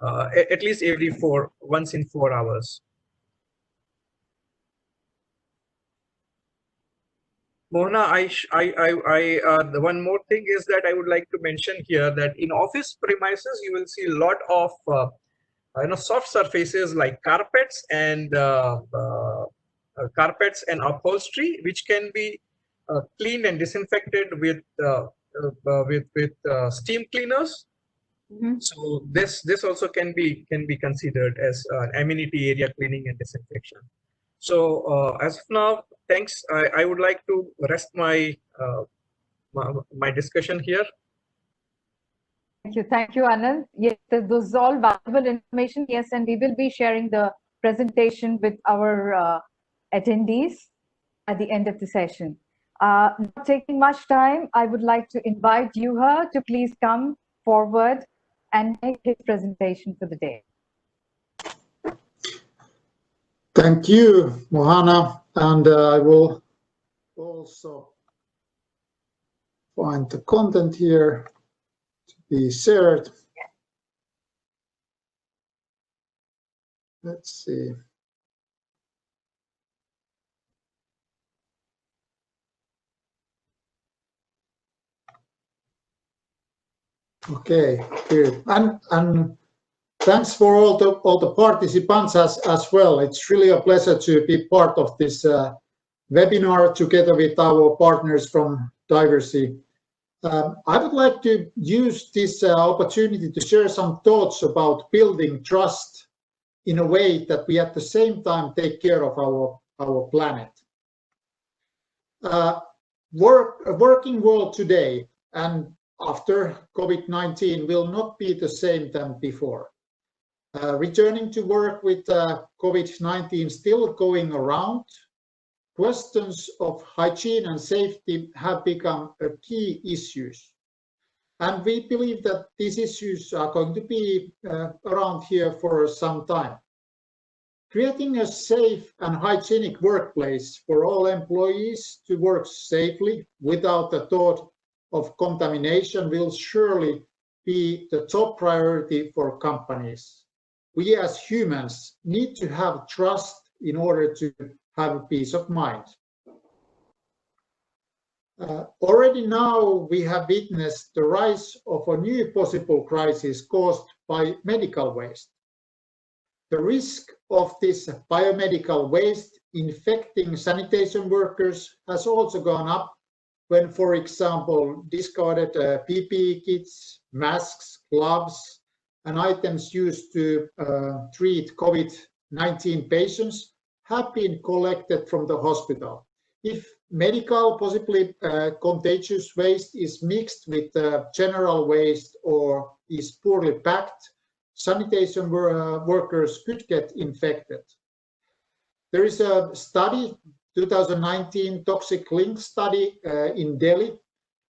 at least once in 4 hours. Mohana, the one more thing is that I would like to mention here that in office premises you will see a lot of soft surfaces like carpets and upholstery, which can be cleaned and disinfected with steam cleaners. Mhm. So this also can be considered as an amenity area cleaning and disinfection. So as of now, thanks. I would like to rest my my discussion here. Thank you, Anand. Yes, those are all valuable information. Yes, and we will be sharing the presentation with our attendees at the end of the session. Not taking much time, I would like to invite Juha to please come forward and make his presentation for the day. Thank you, Mohana, and I will also find the content here to be shared. Let's see. Okay, good. And thanks for all the participants as well. It's really a pleasure to be part of this webinar together with our partners from Diversey. I would like to use this opportunity to share some thoughts about building trust in a way that we at the same time take care of our planet. Working world today and after COVID-19 will not be the same than before. Returning to work with COVID-19 still going around, questions of hygiene and safety have become a key issues. And we believe that these issues are going to be around here for some time. Creating a safe and hygienic workplace for all employees to work safely without the thought of contamination will surely be the top priority for companies. We as humans need to have trust in order to have peace of mind. Already now we have witnessed the rise of a new possible crisis caused by medical waste. The risk of this biomedical waste infecting sanitation workers has also gone up when, for example, discarded PPE kits, masks, gloves, and items used to treat COVID-19 patients have been collected from the hospital. If medical, possibly contagious waste is mixed with general waste or is poorly packed, sanitation workers could get infected. There is a study, 2019 Toxic Link study in Delhi,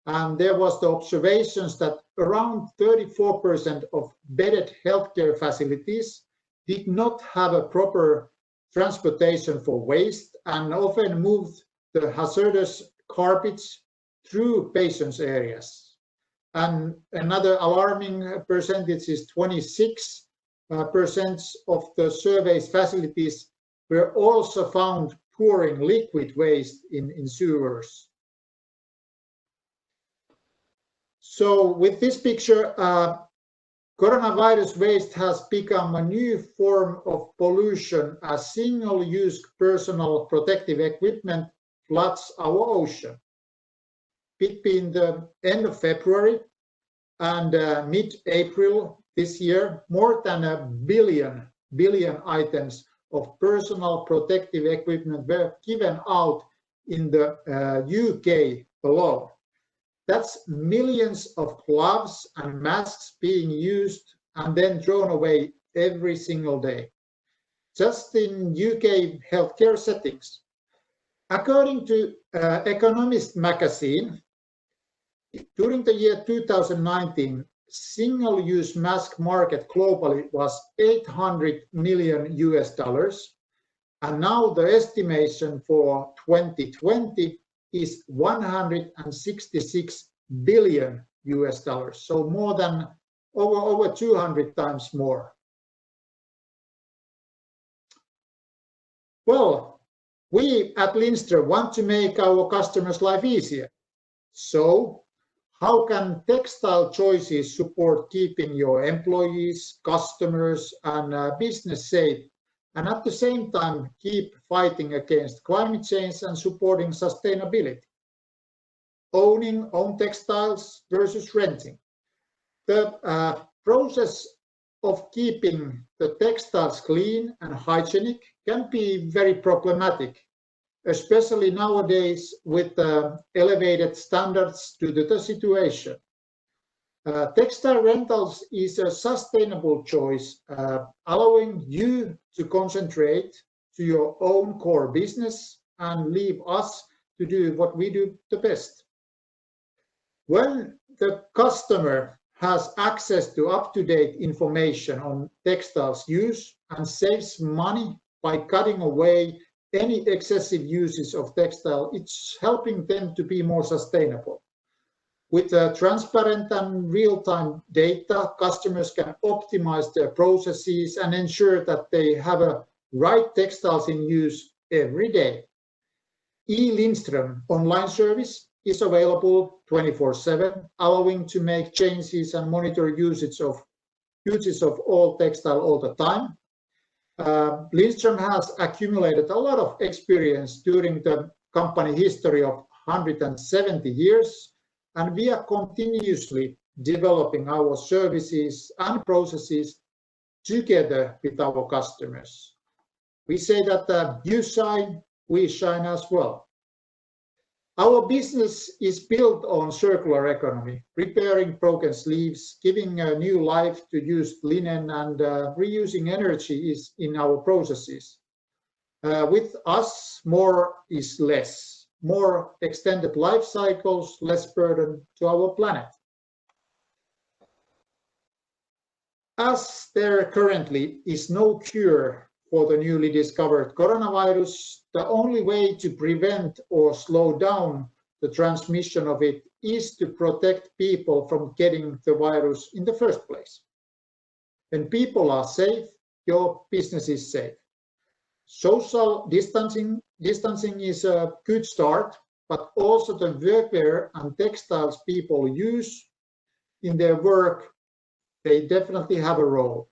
and there was the observations that around 34% of bedded healthcare facilities did not have a proper transportation for waste and often moved the hazardous carpets through patients' areas. And another alarming percentage is 26% of the survey's facilities were also found pouring liquid waste in sewers. So with this picture, coronavirus waste has become a new form of pollution as single-use personal protective equipment floods our ocean. Between the end of February and mid-April this year, more than a billion items of personal protective equipment were given out in the UK alone. That's millions of gloves and masks being used and then thrown away every single day, just in UK healthcare settings. According to Economist magazine, during the year 2019, single-use mask market globally was $800 million, and now the estimation for 2020 is $166 billion, so more than over 200 times more. Well, We at Lindström want to make our customers' life easier. So, how can textile choices support keeping your employees, customers, and business safe, and at the same time keep fighting against climate change and supporting sustainability? Owning own textiles versus renting. The process of keeping the textiles clean and hygienic can be very problematic, especially nowadays with elevated standards due to the situation. Textile rentals is a sustainable choice, allowing you to concentrate to your own core business and leave us to do what we do the best. When the customer has access to up-to-date information on textiles use and saves money by cutting away any excessive uses of textile, it's helping them to be more sustainable. With transparent and real-time data, customers can optimize their processes and ensure that they have a right textiles in use every day. eLindström online service is available 24/7, allowing to make changes and monitor uses of all textile all the time. Lindström has accumulated a lot of experience during the company history of 170 years, and we are continuously developing our services and processes together with our customers. We say that you shine, we shine as well. Our business is built on circular economy, repairing broken sleeves, giving a new life to used linen, and reusing energy is in our processes. With us, more is less. More extended life cycles, less burden to our planet. As there currently is no cure for the newly discovered coronavirus, the only way to prevent or slow down the transmission of it is to protect people from getting the virus in the first place. When people are safe, your business is safe. Social distancing is a good start, but also the workwear and textiles people use in their work, they definitely have a role.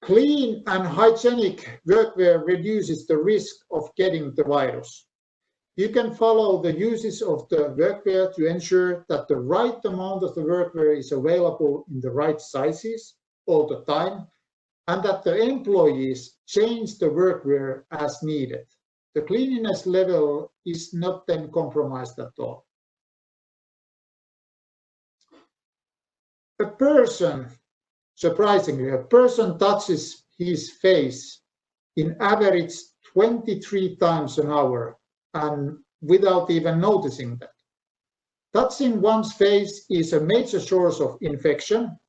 Clean and hygienic workwear reduces the risk of getting the virus. You can follow the uses of the workwear to ensure that the right amount of the workwear is available in the right sizes all the time, and that the employees change the workwear as needed. The cleanliness level is not then compromised at all. Surprisingly, a person touches his face in average 23 times an hour, and without even noticing that. Touching one's face is a major source of infection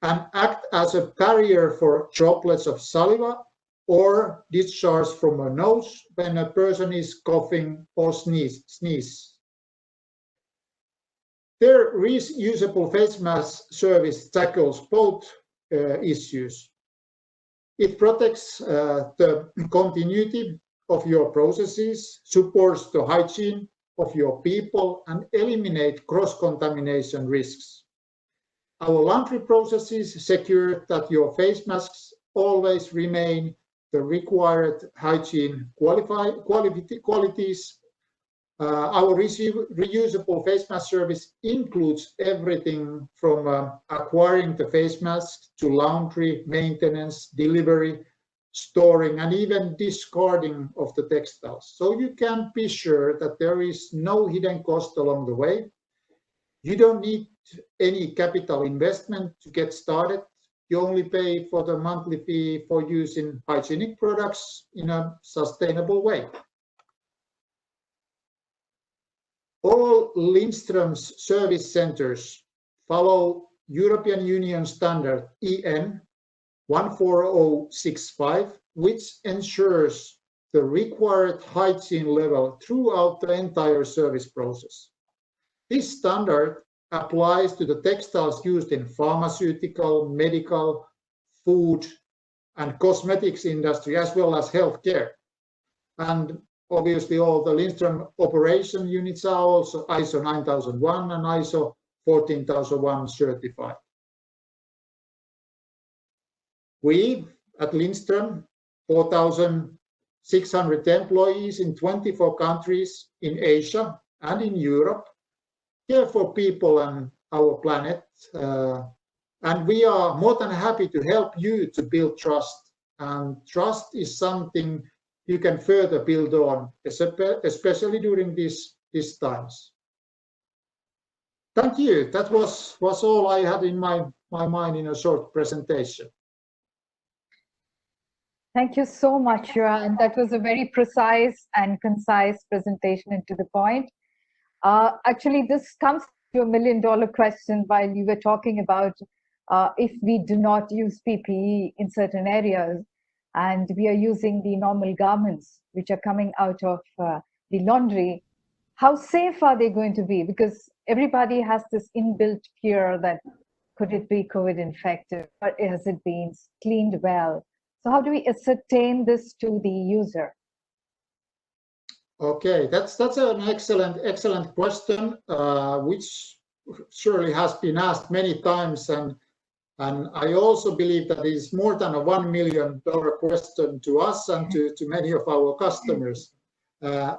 and act as a barrier for droplets of saliva or discharge from a nose when a person is coughing or sneeze. Their reusable face mask service tackles both issues. It protects the continuity of your processes, supports the hygiene of your people, and eliminates cross-contamination risks. Our laundry processes secure that your face masks always remain the required hygiene qualities. Our reusable face mask service includes everything from acquiring the face mask to laundry, maintenance, delivery, storing, and even discarding of the textiles. So you can be sure that there is no hidden cost along the way. You don't need any capital investment to get started. You only pay for the monthly fee for using hygienic products in a sustainable way. All Lindström's service centers follow European Union standard EN 14065, which ensures the required hygiene level throughout the entire service process. This standard applies to the textiles used in pharmaceutical, medical, food, and cosmetics industry, as well as healthcare. And obviously, all the Lindström operation units are also ISO 9001 and ISO 14001 certified. We at Lindström, 4,600 employees in 24 countries in Asia and in Europe, care for people and our planet. And we are more than happy to help you to build trust. And trust is something you can further build on, especially during these times. Thank you. That was all I had in my mind in a short presentation. Thank you so much, Juha. And that was a very precise and concise presentation and to the point. Actually, this comes to $1 million question while you were talking about if we do not use PPE in certain areas and we are using the normal garments which are coming out of the laundry, how safe are they going to be? Because everybody has this inbuilt fear that could it be COVID infected or has it been cleaned well? So how do we ascertain this to the user? Okay, that's an excellent question, which surely has been asked many times, and I also believe that it is more than a $1 million question to us and to many of our customers.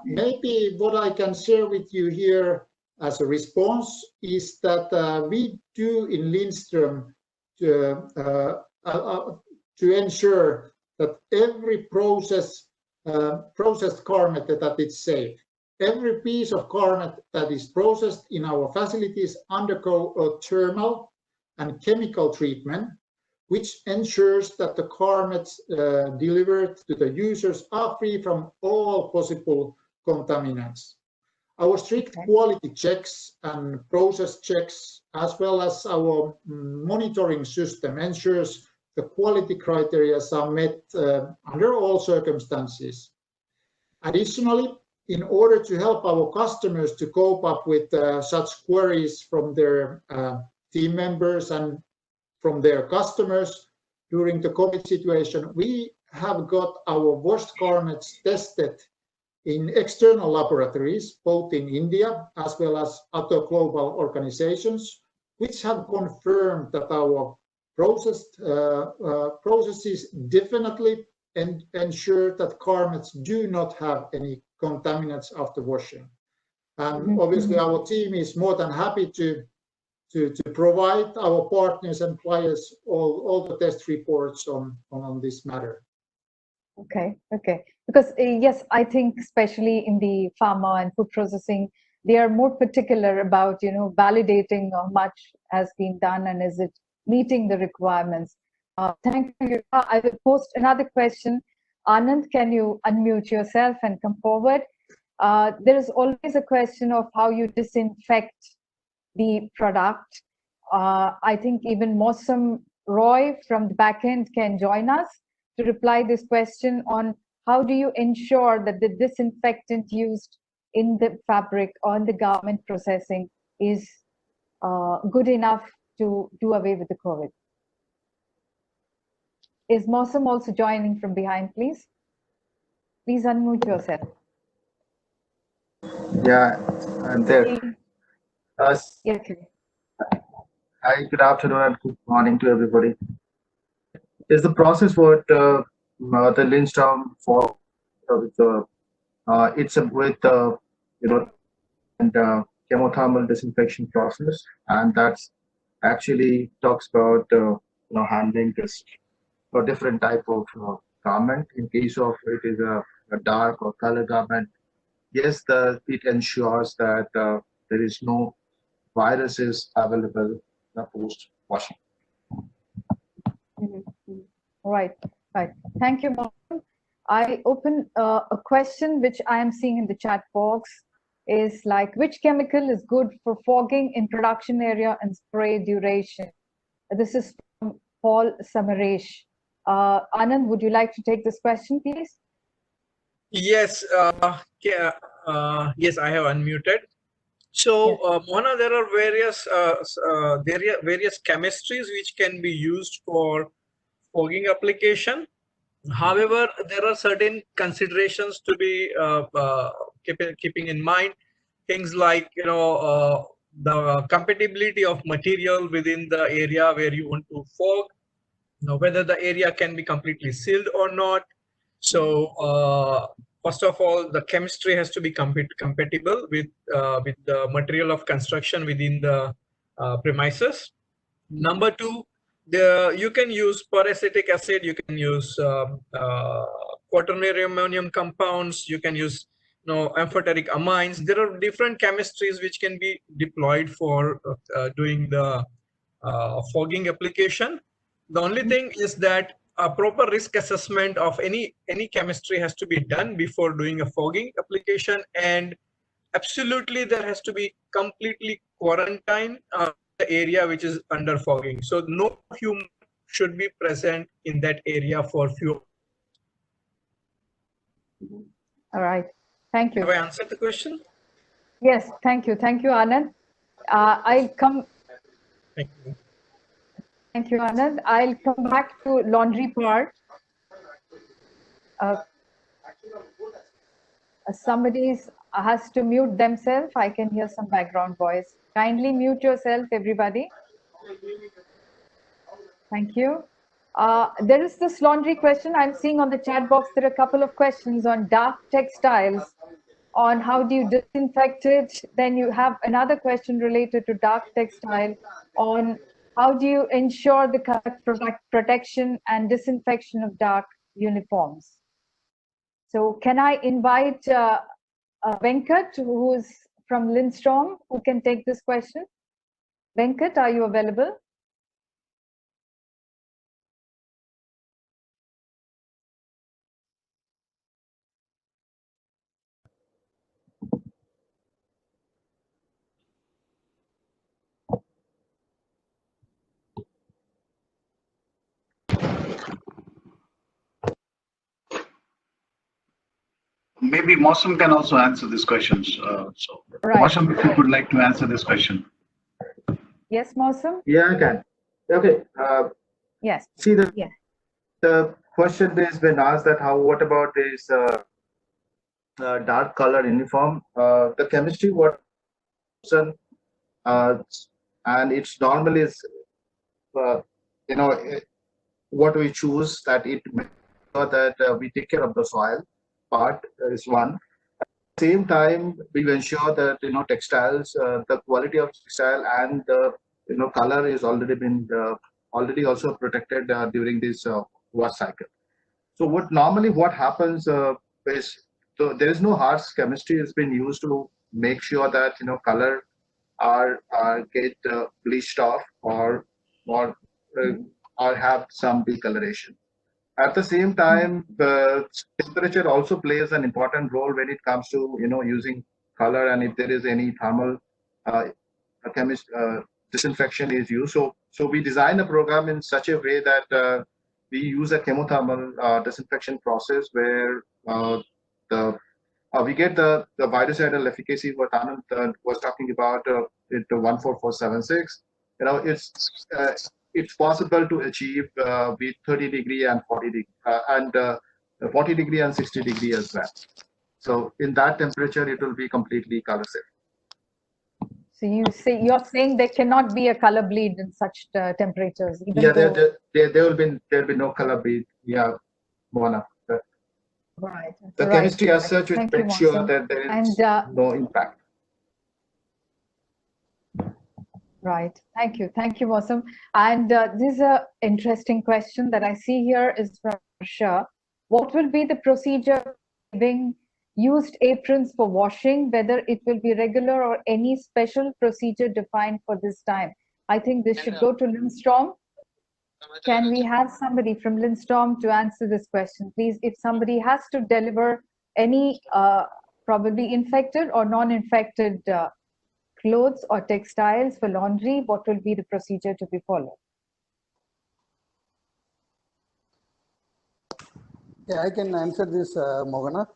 Maybe what I can share with you here as a response is that we do in Lindström to ensure that every processed garment that is safe. Every piece of garment that is processed in our facilities undergo a thermal and chemical treatment, which ensures that the garments delivered to the users are free from all possible contaminants. Our strict quality checks and process checks, as well as our monitoring system, ensures the quality criteria are met under all circumstances. Additionally, in order to help our customers to cope up with such queries from their team members and from their customers during the COVID situation, we have got our washed garments tested in external laboratories, both in India as well as other global organizations, which have confirmed that our processes definitely ensure that garments do not have any contaminants after washing. And obviously our team is more than happy to provide our partners and clients all the test reports on this matter. Okay. Because yes, I think especially in the pharma and food processing, they are more particular about validating how much has been done and is it meeting the requirements. Thank you. I will post another question. Anand, can you unmute yourself and come forward? There is always a question of how you disinfect the product. I think even Mosam Roy from the back end can join us to reply this question on how do you ensure that the disinfectant used in the fabric or in the garment processing is good enough to do away with the COVID. Is Mosam also joining from behind, please? Please unmute yourself. Yeah, I'm there. Okay. Hi, good afternoon and good morning to everybody. Is the process what the Lindström for it's with and chemothermal disinfection process, and that's actually talks about handling this different type of garment. In case of it is a dark or color garment, yes, it ensures that there is no viruses available post washing. Right. Thank you, Mom. I open a question which I am seeing in the chat box is like, which chemical is good for fogging in production area and spray duration? This is from Paul Samaresh. Anand, would you like to take this question, please? Yes. Yes, I have unmuted. So, Mona, there are various chemistries which can be used for fogging application. However, there are certain considerations to be keeping in mind. Things like, the compatibility of material within the area where you want to fog, whether the area can be completely sealed or not. So first of all, the chemistry has to be compatible with the material of construction within the premises. Number two, you can use peracetic acid, you can use quaternary ammonium compounds, you can use amphoteric amines. There are different chemistries which can be deployed for doing the fogging application. The only thing is that a proper risk assessment of any chemistry has to be done before doing a fogging application, and absolutely there has to be completely quarantine the area which is under fogging. So no human should be present in that area for few. All right. Thank you. Have I answered the question? Yes, thank you. Thank you, Anand. I'll come. Thank you. Thank you, Anand. I'll come back to laundry part. Somebody has to mute themselves. I can hear some background voice. Kindly mute yourself, everybody. Thank you. There is this laundry question I'm seeing on the chat box. There are a couple of questions on dark textiles, on how do you disinfect it. Then you have another question related to dark textile on how do you ensure the correct protection and disinfection of dark uniforms. So can I invite Venkat, who is from Lindstrom, who can take this question? Venkat, are you available? Maybe Mosam can also answer these questions. Right. Mosam, if you would like to answer this question. Yes, Mosam? Yeah, I can. Okay. Yes. See, Yeah. the question is been asked that what about this dark color uniform? The chemistry and it's normally is what we choose, that it makes sure that we take care of the soil part is one. At the same time, we ensure that textiles, the quality of textile and the color is already been already also protected during this wash cycle. So what happens is, so there is no harsh chemistry has been used to make sure that color are get bleached off or have some decoloration. At the same time, the temperature also plays an important role when it comes to using color, and if there is any thermal disinfection is used. So we design a program in such a way that we use a chemothermal disinfection process where we get the virucidal efficacy what Anand was talking about, it 14476. It's possible to achieve with 30-degree and 40-degree and 40-degree and 60-degree as well. So in that temperature, it will be completely color safe. So you're saying there cannot be a color bleed in such temperatures? Yeah, there will be no color bleed. Yeah, Mona. Right. The chemistry as such will make sure that there is no impact. Right. Thank you. Thank you, Mosam. And this is an interesting question that I see here is from Harsha. What will be the procedure for giving used aprons for washing, whether it will be regular or any special procedure defined for this time? I think this should go to Lindstrom. Can we have somebody from Lindstrom to answer this question, please? If somebody has to deliver any probably infected or non-infected clothes or textiles for laundry, what will be the procedure to be followed? Yeah, I can answer this, Mohana.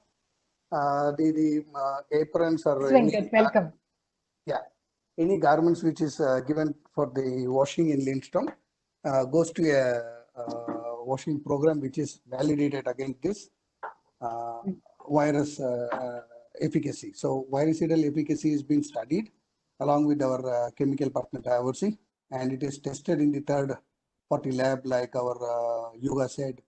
The aprons or welcome. Yeah, any garments which is given for the washing in Lindstrom goes to a washing program which is validated against this virus efficacy. So virucidal efficacy has been studied along with our chemical partner Diversey, and it is tested in the third party lab like our Yoga said,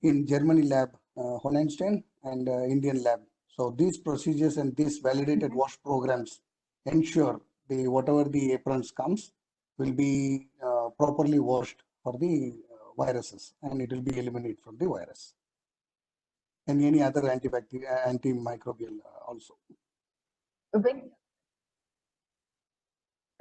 in Germany lab Hohenstein, and Indian lab. So these procedures and these validated wash programs ensure the whatever the aprons comes will be properly washed for the viruses, and it will be eliminated from the virus and any other antimicrobial also.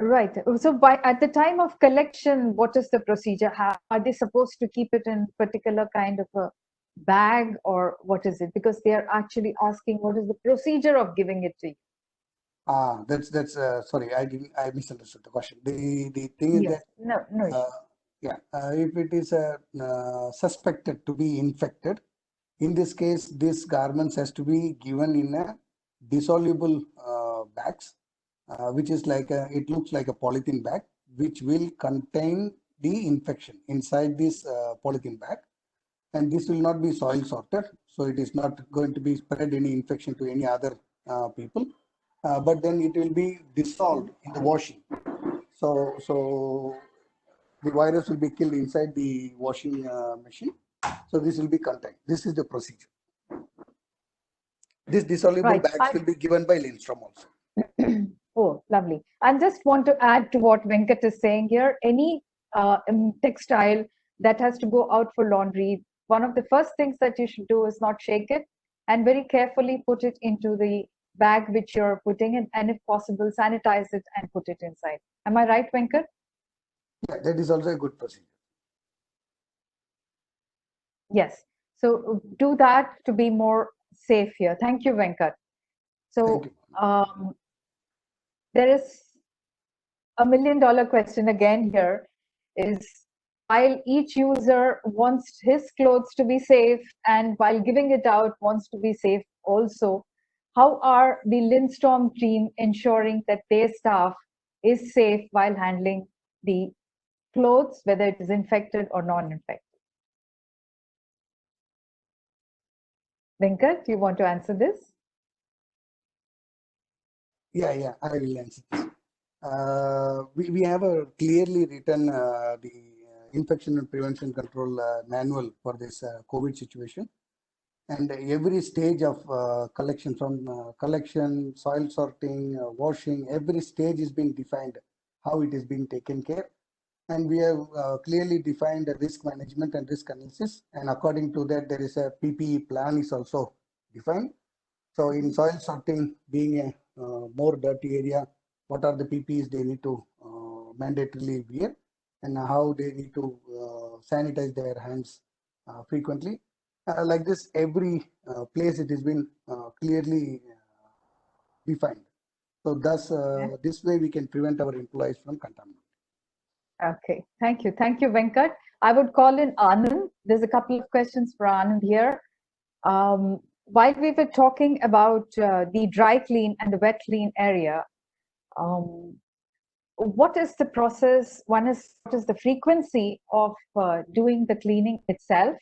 Right. So at the time of collection, what is the procedure? How are they supposed to keep it in particular kind of a bag, or what is it? Because they are actually asking what is the procedure of giving it to you? That's sorry, I misunderstood the question. The thing is that no issue. if it is suspected to be infected, in this case, this garments has to be given in a dissoluble bags, which is like it looks like a polythene bag, which will contain the infection inside this polythene bag, and this will not be soil sorted, so it is not going to be spread any infection to any other people. But then it will be dissolved in the washing. So the virus will be killed inside the washing machine. So this will be contained. This is the procedure. This dissoluble bags will be given by Lindstrom also. Oh, lovely. I just want to add to what Venkat is saying here. Any textile that has to go out for laundry, one of the first things that you should do is not shake it and very carefully put it into the bag which you're putting in, and if possible, sanitize it and put it inside. Am I right, Venkat? Yeah, that is also a good procedure. Yes. So do that to be more safe here. Thank you, Venkat. So there is $1 million question again here is, while each user wants his clothes to be safe and while giving it out wants to be safe also, how are the Lindstrom team ensuring that their staff is safe while handling the clothes, whether it is infected or non-infected? Venkat, do you want to answer this? Yeah, I will answer this. We have a clearly written the infection and prevention control manual for this COVID situation. And every stage of collection, from collection, soil sorting, washing, every stage is being defined, how it is being taken care. And we have clearly defined the risk management and risk analysis. And according to that, there is a PPE plan is also defined. So in soil sorting, being a more dirty area, what are the PPEs they need to mandatorily wear, and how they need to sanitize their hands frequently. Like this, every place it has been clearly defined. So thus, this way we can prevent our employees from contamination. Okay, thank you. Thank you, Venkat. I would call in Anand. There's a couple of questions for Anand here. While we were talking about the dry clean and the wet clean area, what is the process? One is, what is the frequency of doing the cleaning itself?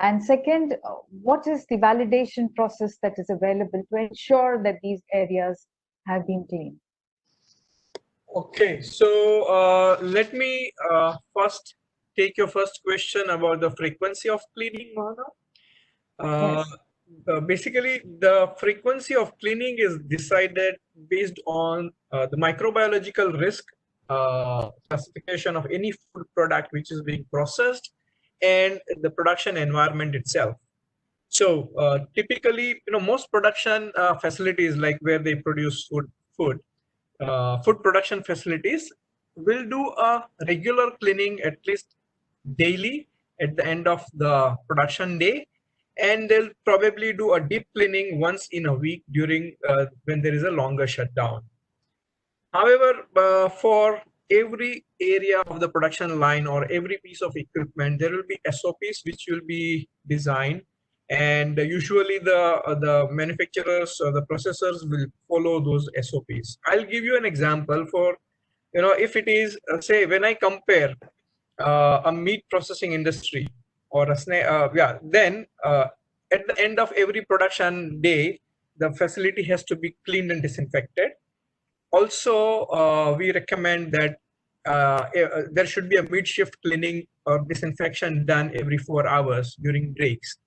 And second, what is the validation process that is available to ensure that these areas have been cleaned? Okay, so let me first take your first question about the frequency of cleaning, Mahana. Basically, the frequency of cleaning is decided based on the microbiological risk classification of any food product which is being processed and the production environment itself. So typically, most production facilities, like where they produce food production facilities, will do a regular cleaning at least daily at the end of the production day, and they'll probably do a deep cleaning once in a week during when there is a longer shutdown. However, for every area of the production line or every piece of equipment, there will be SOPs which will be designed, and usually the manufacturers or the processors will follow those SOPs. I'll give you an example for, if it is, say, when I compare a meat processing industry or a snake, then at the end of every production day, the facility has to be cleaned and disinfected. Also, we recommend that there should be a mid-shift cleaning or disinfection done every 4 hours during breaks.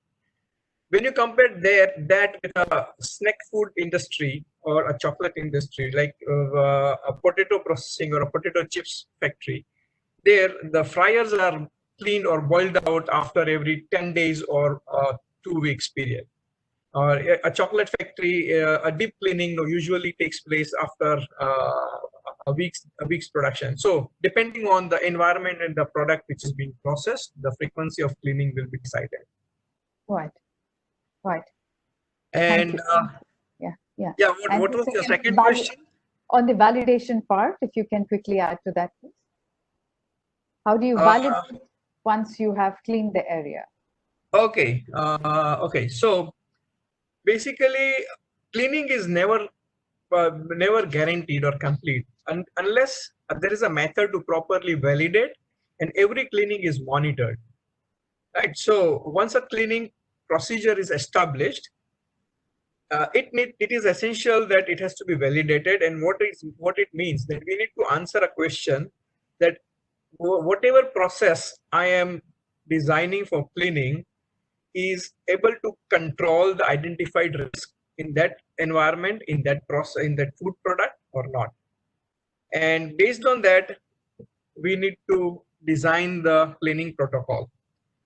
When you compare that with a snack food industry or a chocolate industry, like a potato processing or a potato chips factory, there the fryers are cleaned or boiled out after every 10 days or 2 weeks period. Or a chocolate factory, a deep cleaning usually takes place after a week's production. So depending on the environment and the product which is being processed, the frequency of cleaning will be decided. Right. Right. And Yeah. what And was the your second vali- question? On the validation part, if you can quickly add to that, please. How do you validate once you have cleaned the area? Okay. Okay. So basically, cleaning is never guaranteed or complete unless there is a method to properly validate, and every cleaning is monitored. Right. So once a cleaning procedure is established, it is essential that it has to be validated. And what it means that we need to answer a question that whatever process I am designing for cleaning is able to control the identified risk in that environment, in that process, in that food product or not. And based on that, we need to design the cleaning protocol.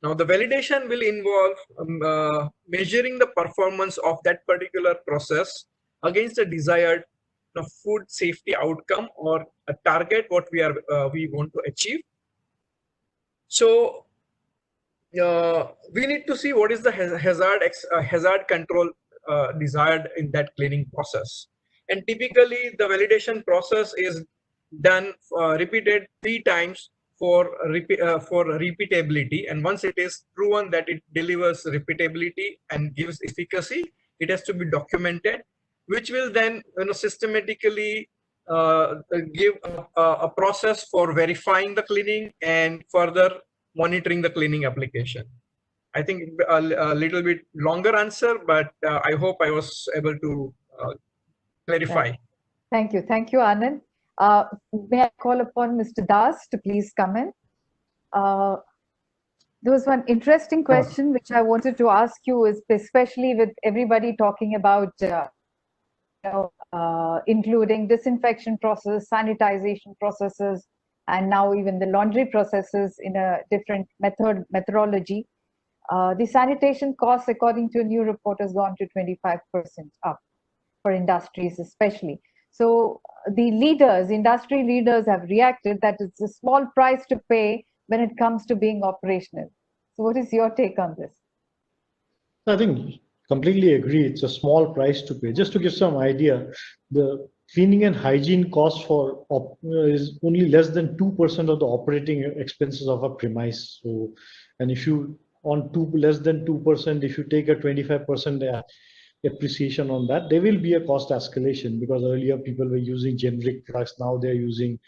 Now, the validation will involve measuring the performance of that particular process against the desired food safety outcome or a target what we want to achieve. So we need to see what is the hazard control desired in that cleaning process. And typically, the validation process is done repeated 3 times for repeatability. And once it is proven that it delivers repeatability and gives efficacy, it has to be documented, which will then systematically give a process for verifying the cleaning and further monitoring the cleaning application. I think a little bit longer answer, but I hope I was able to clarify. Thank you. Thank you, Anand. May I call upon Mr. Das to please come in? There was one interesting question which I wanted to ask you, is especially with everybody talking about including disinfection process, sanitization processes, and now even the laundry processes in a different methodology. The sanitation costs, according to a new report, has gone to 25% up for industries especially. So the industry leaders have reacted that it's a small price to pay when it comes to being operational. So what is your take on this? I think completely agree. It's a small price to pay. Just to give some idea, the cleaning and hygiene cost is only less than 2% of the operating expenses of a premise. So, and if you less than 2%, if you take a 25% appreciation on that, there will be a cost escalation, because earlier people were using generic products. Now they're using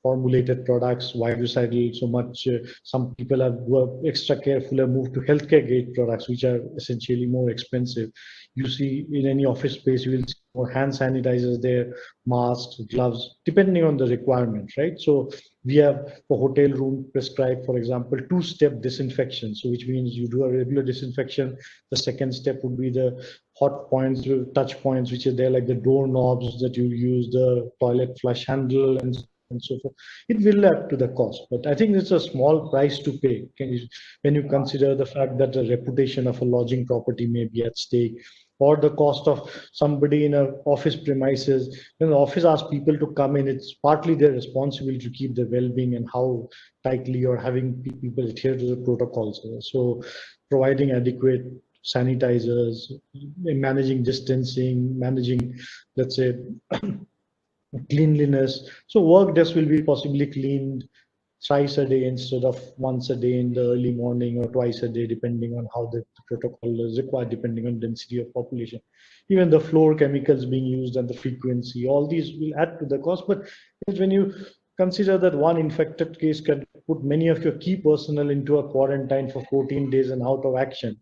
formulated products, virucidal so much. Some people were extra careful and moved to healthcare grade products, which are essentially more expensive. You see in any office space, you will see more hand sanitizers there, masks, gloves, depending on the requirement, right? So we have for hotel room prescribed, for example, 2-step disinfection. So which means you do a regular disinfection. The second step would be the hot points, touch points, which are there, like the doorknobs that you use, the toilet flush handle, and so forth. It will add to the cost, but I think it's a small price to pay when you consider the fact that the reputation of a lodging property may be at stake, or the cost of somebody in an office premises. When the office asks people to come in, it's partly their responsibility to keep the well-being and how tightly you're having people adhere to the protocols. So providing adequate sanitizers, managing distancing, managing, let's say, cleanliness. So work desk will be possibly cleaned thrice a day instead of once a day in the early morning, or twice a day, depending on how the protocol is required, depending on density of population. Even the floor chemicals being used and the frequency, all these will add to the cost. But when you consider that one infected case can put many of your key personnel into a quarantine for 14 days and out of action.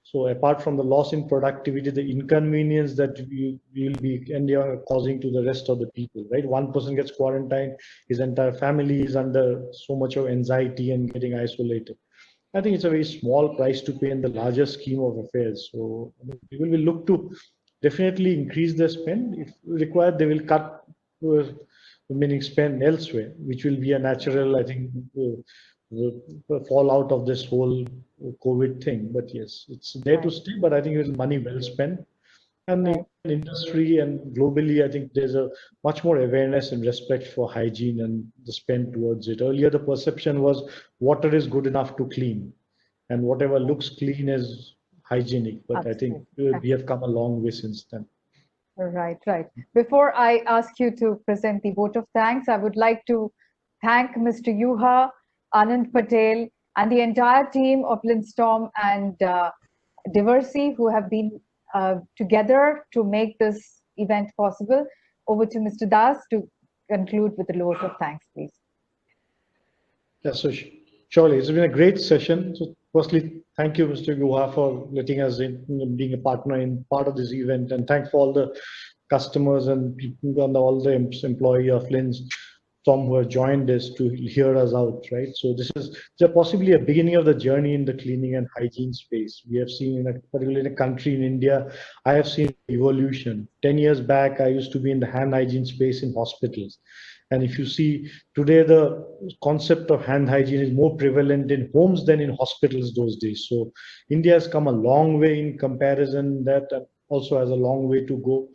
So apart from the loss in productivity, the inconvenience that you will be and you're causing to the rest of the people, right? One person gets quarantined, his entire family is under so much of anxiety and getting isolated. I think it's a very small price to pay in the larger scheme of affairs. So people will look to definitely increase their spend. If required, they will cut, meaning spend elsewhere, which will be a natural, I think, fallout of this whole COVID thing. But yes, it's there to stay. But I think it's money well spent. And in industry and globally, I think there's a much more awareness and respect for hygiene and the spend towards it. Earlier, the perception was water is good enough to clean, and whatever looks clean is hygienic. But I think we have come a long way since then. Right, right. Before I ask you to present the vote of thanks, I would like to thank Mr. Yuha, Anand Patel, and the entire team of Lindstorm and Diversey who have been together to make this event possible. Over to Mr. Das to conclude with the vote of thanks, please. Yeah, so surely it's been a great session. So firstly, thank you, Mr. Yuha, for letting us in, being a partner in part of this event, and thanks for all the customers and people and all the employee of Lindstorm who have joined us to hear us out, right? So this is possibly a beginning of the journey in the cleaning and hygiene space. We have seen, particularly in a country in India, I have seen evolution. 10 years back, I used to be in the hand hygiene space in hospitals. And if you see today, the concept of hand hygiene is more prevalent in homes than in hospitals those days. So India has come a long way in comparison. That also has a long way to go.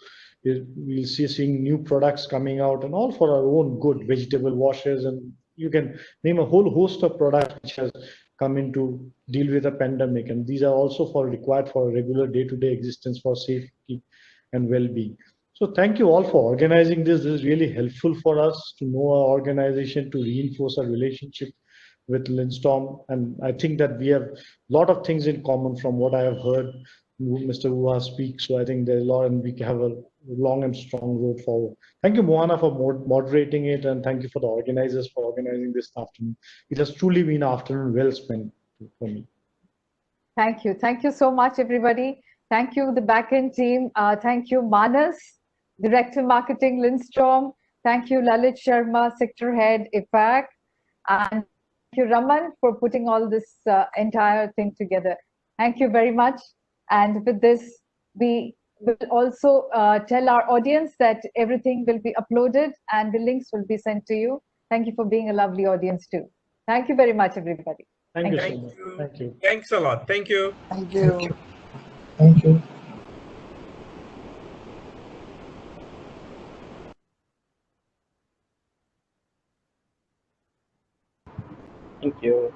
We'll see seeing new products coming out and all for our own good, vegetable washes, and you can name a whole host of products which has come in to deal with a pandemic. And these are also required for a regular day-to-day existence for safety and well-being. So thank you all for organizing this. This is really helpful for us to know our organization, to reinforce our relationship with Lindstorm. And I think that we have a lot of things in common from what I have heard Mr. Yuha speak. So I think there's a lot, and we have a long and strong road forward. Thank you, Mohana, for moderating it, and thank you for the organizers for organizing this afternoon. It has truly been an afternoon well spent for me. Thank you. Thank you so much, everybody. Thank you, the backend team. Thank you, Manas, Director Marketing, Lindstorm. Thank you, Lalit Sharma, Sector Head, IFAC. And thank you, Raman, for putting all this entire thing together. Thank you very much. And with this, we will also tell our audience that everything will be uploaded and the links will be sent to you. Thank you for being a lovely audience too. Thank you very much, everybody. Thank you so much. Thank you. Thanks a lot. Thank you. Thank you. Thank you. Thank you.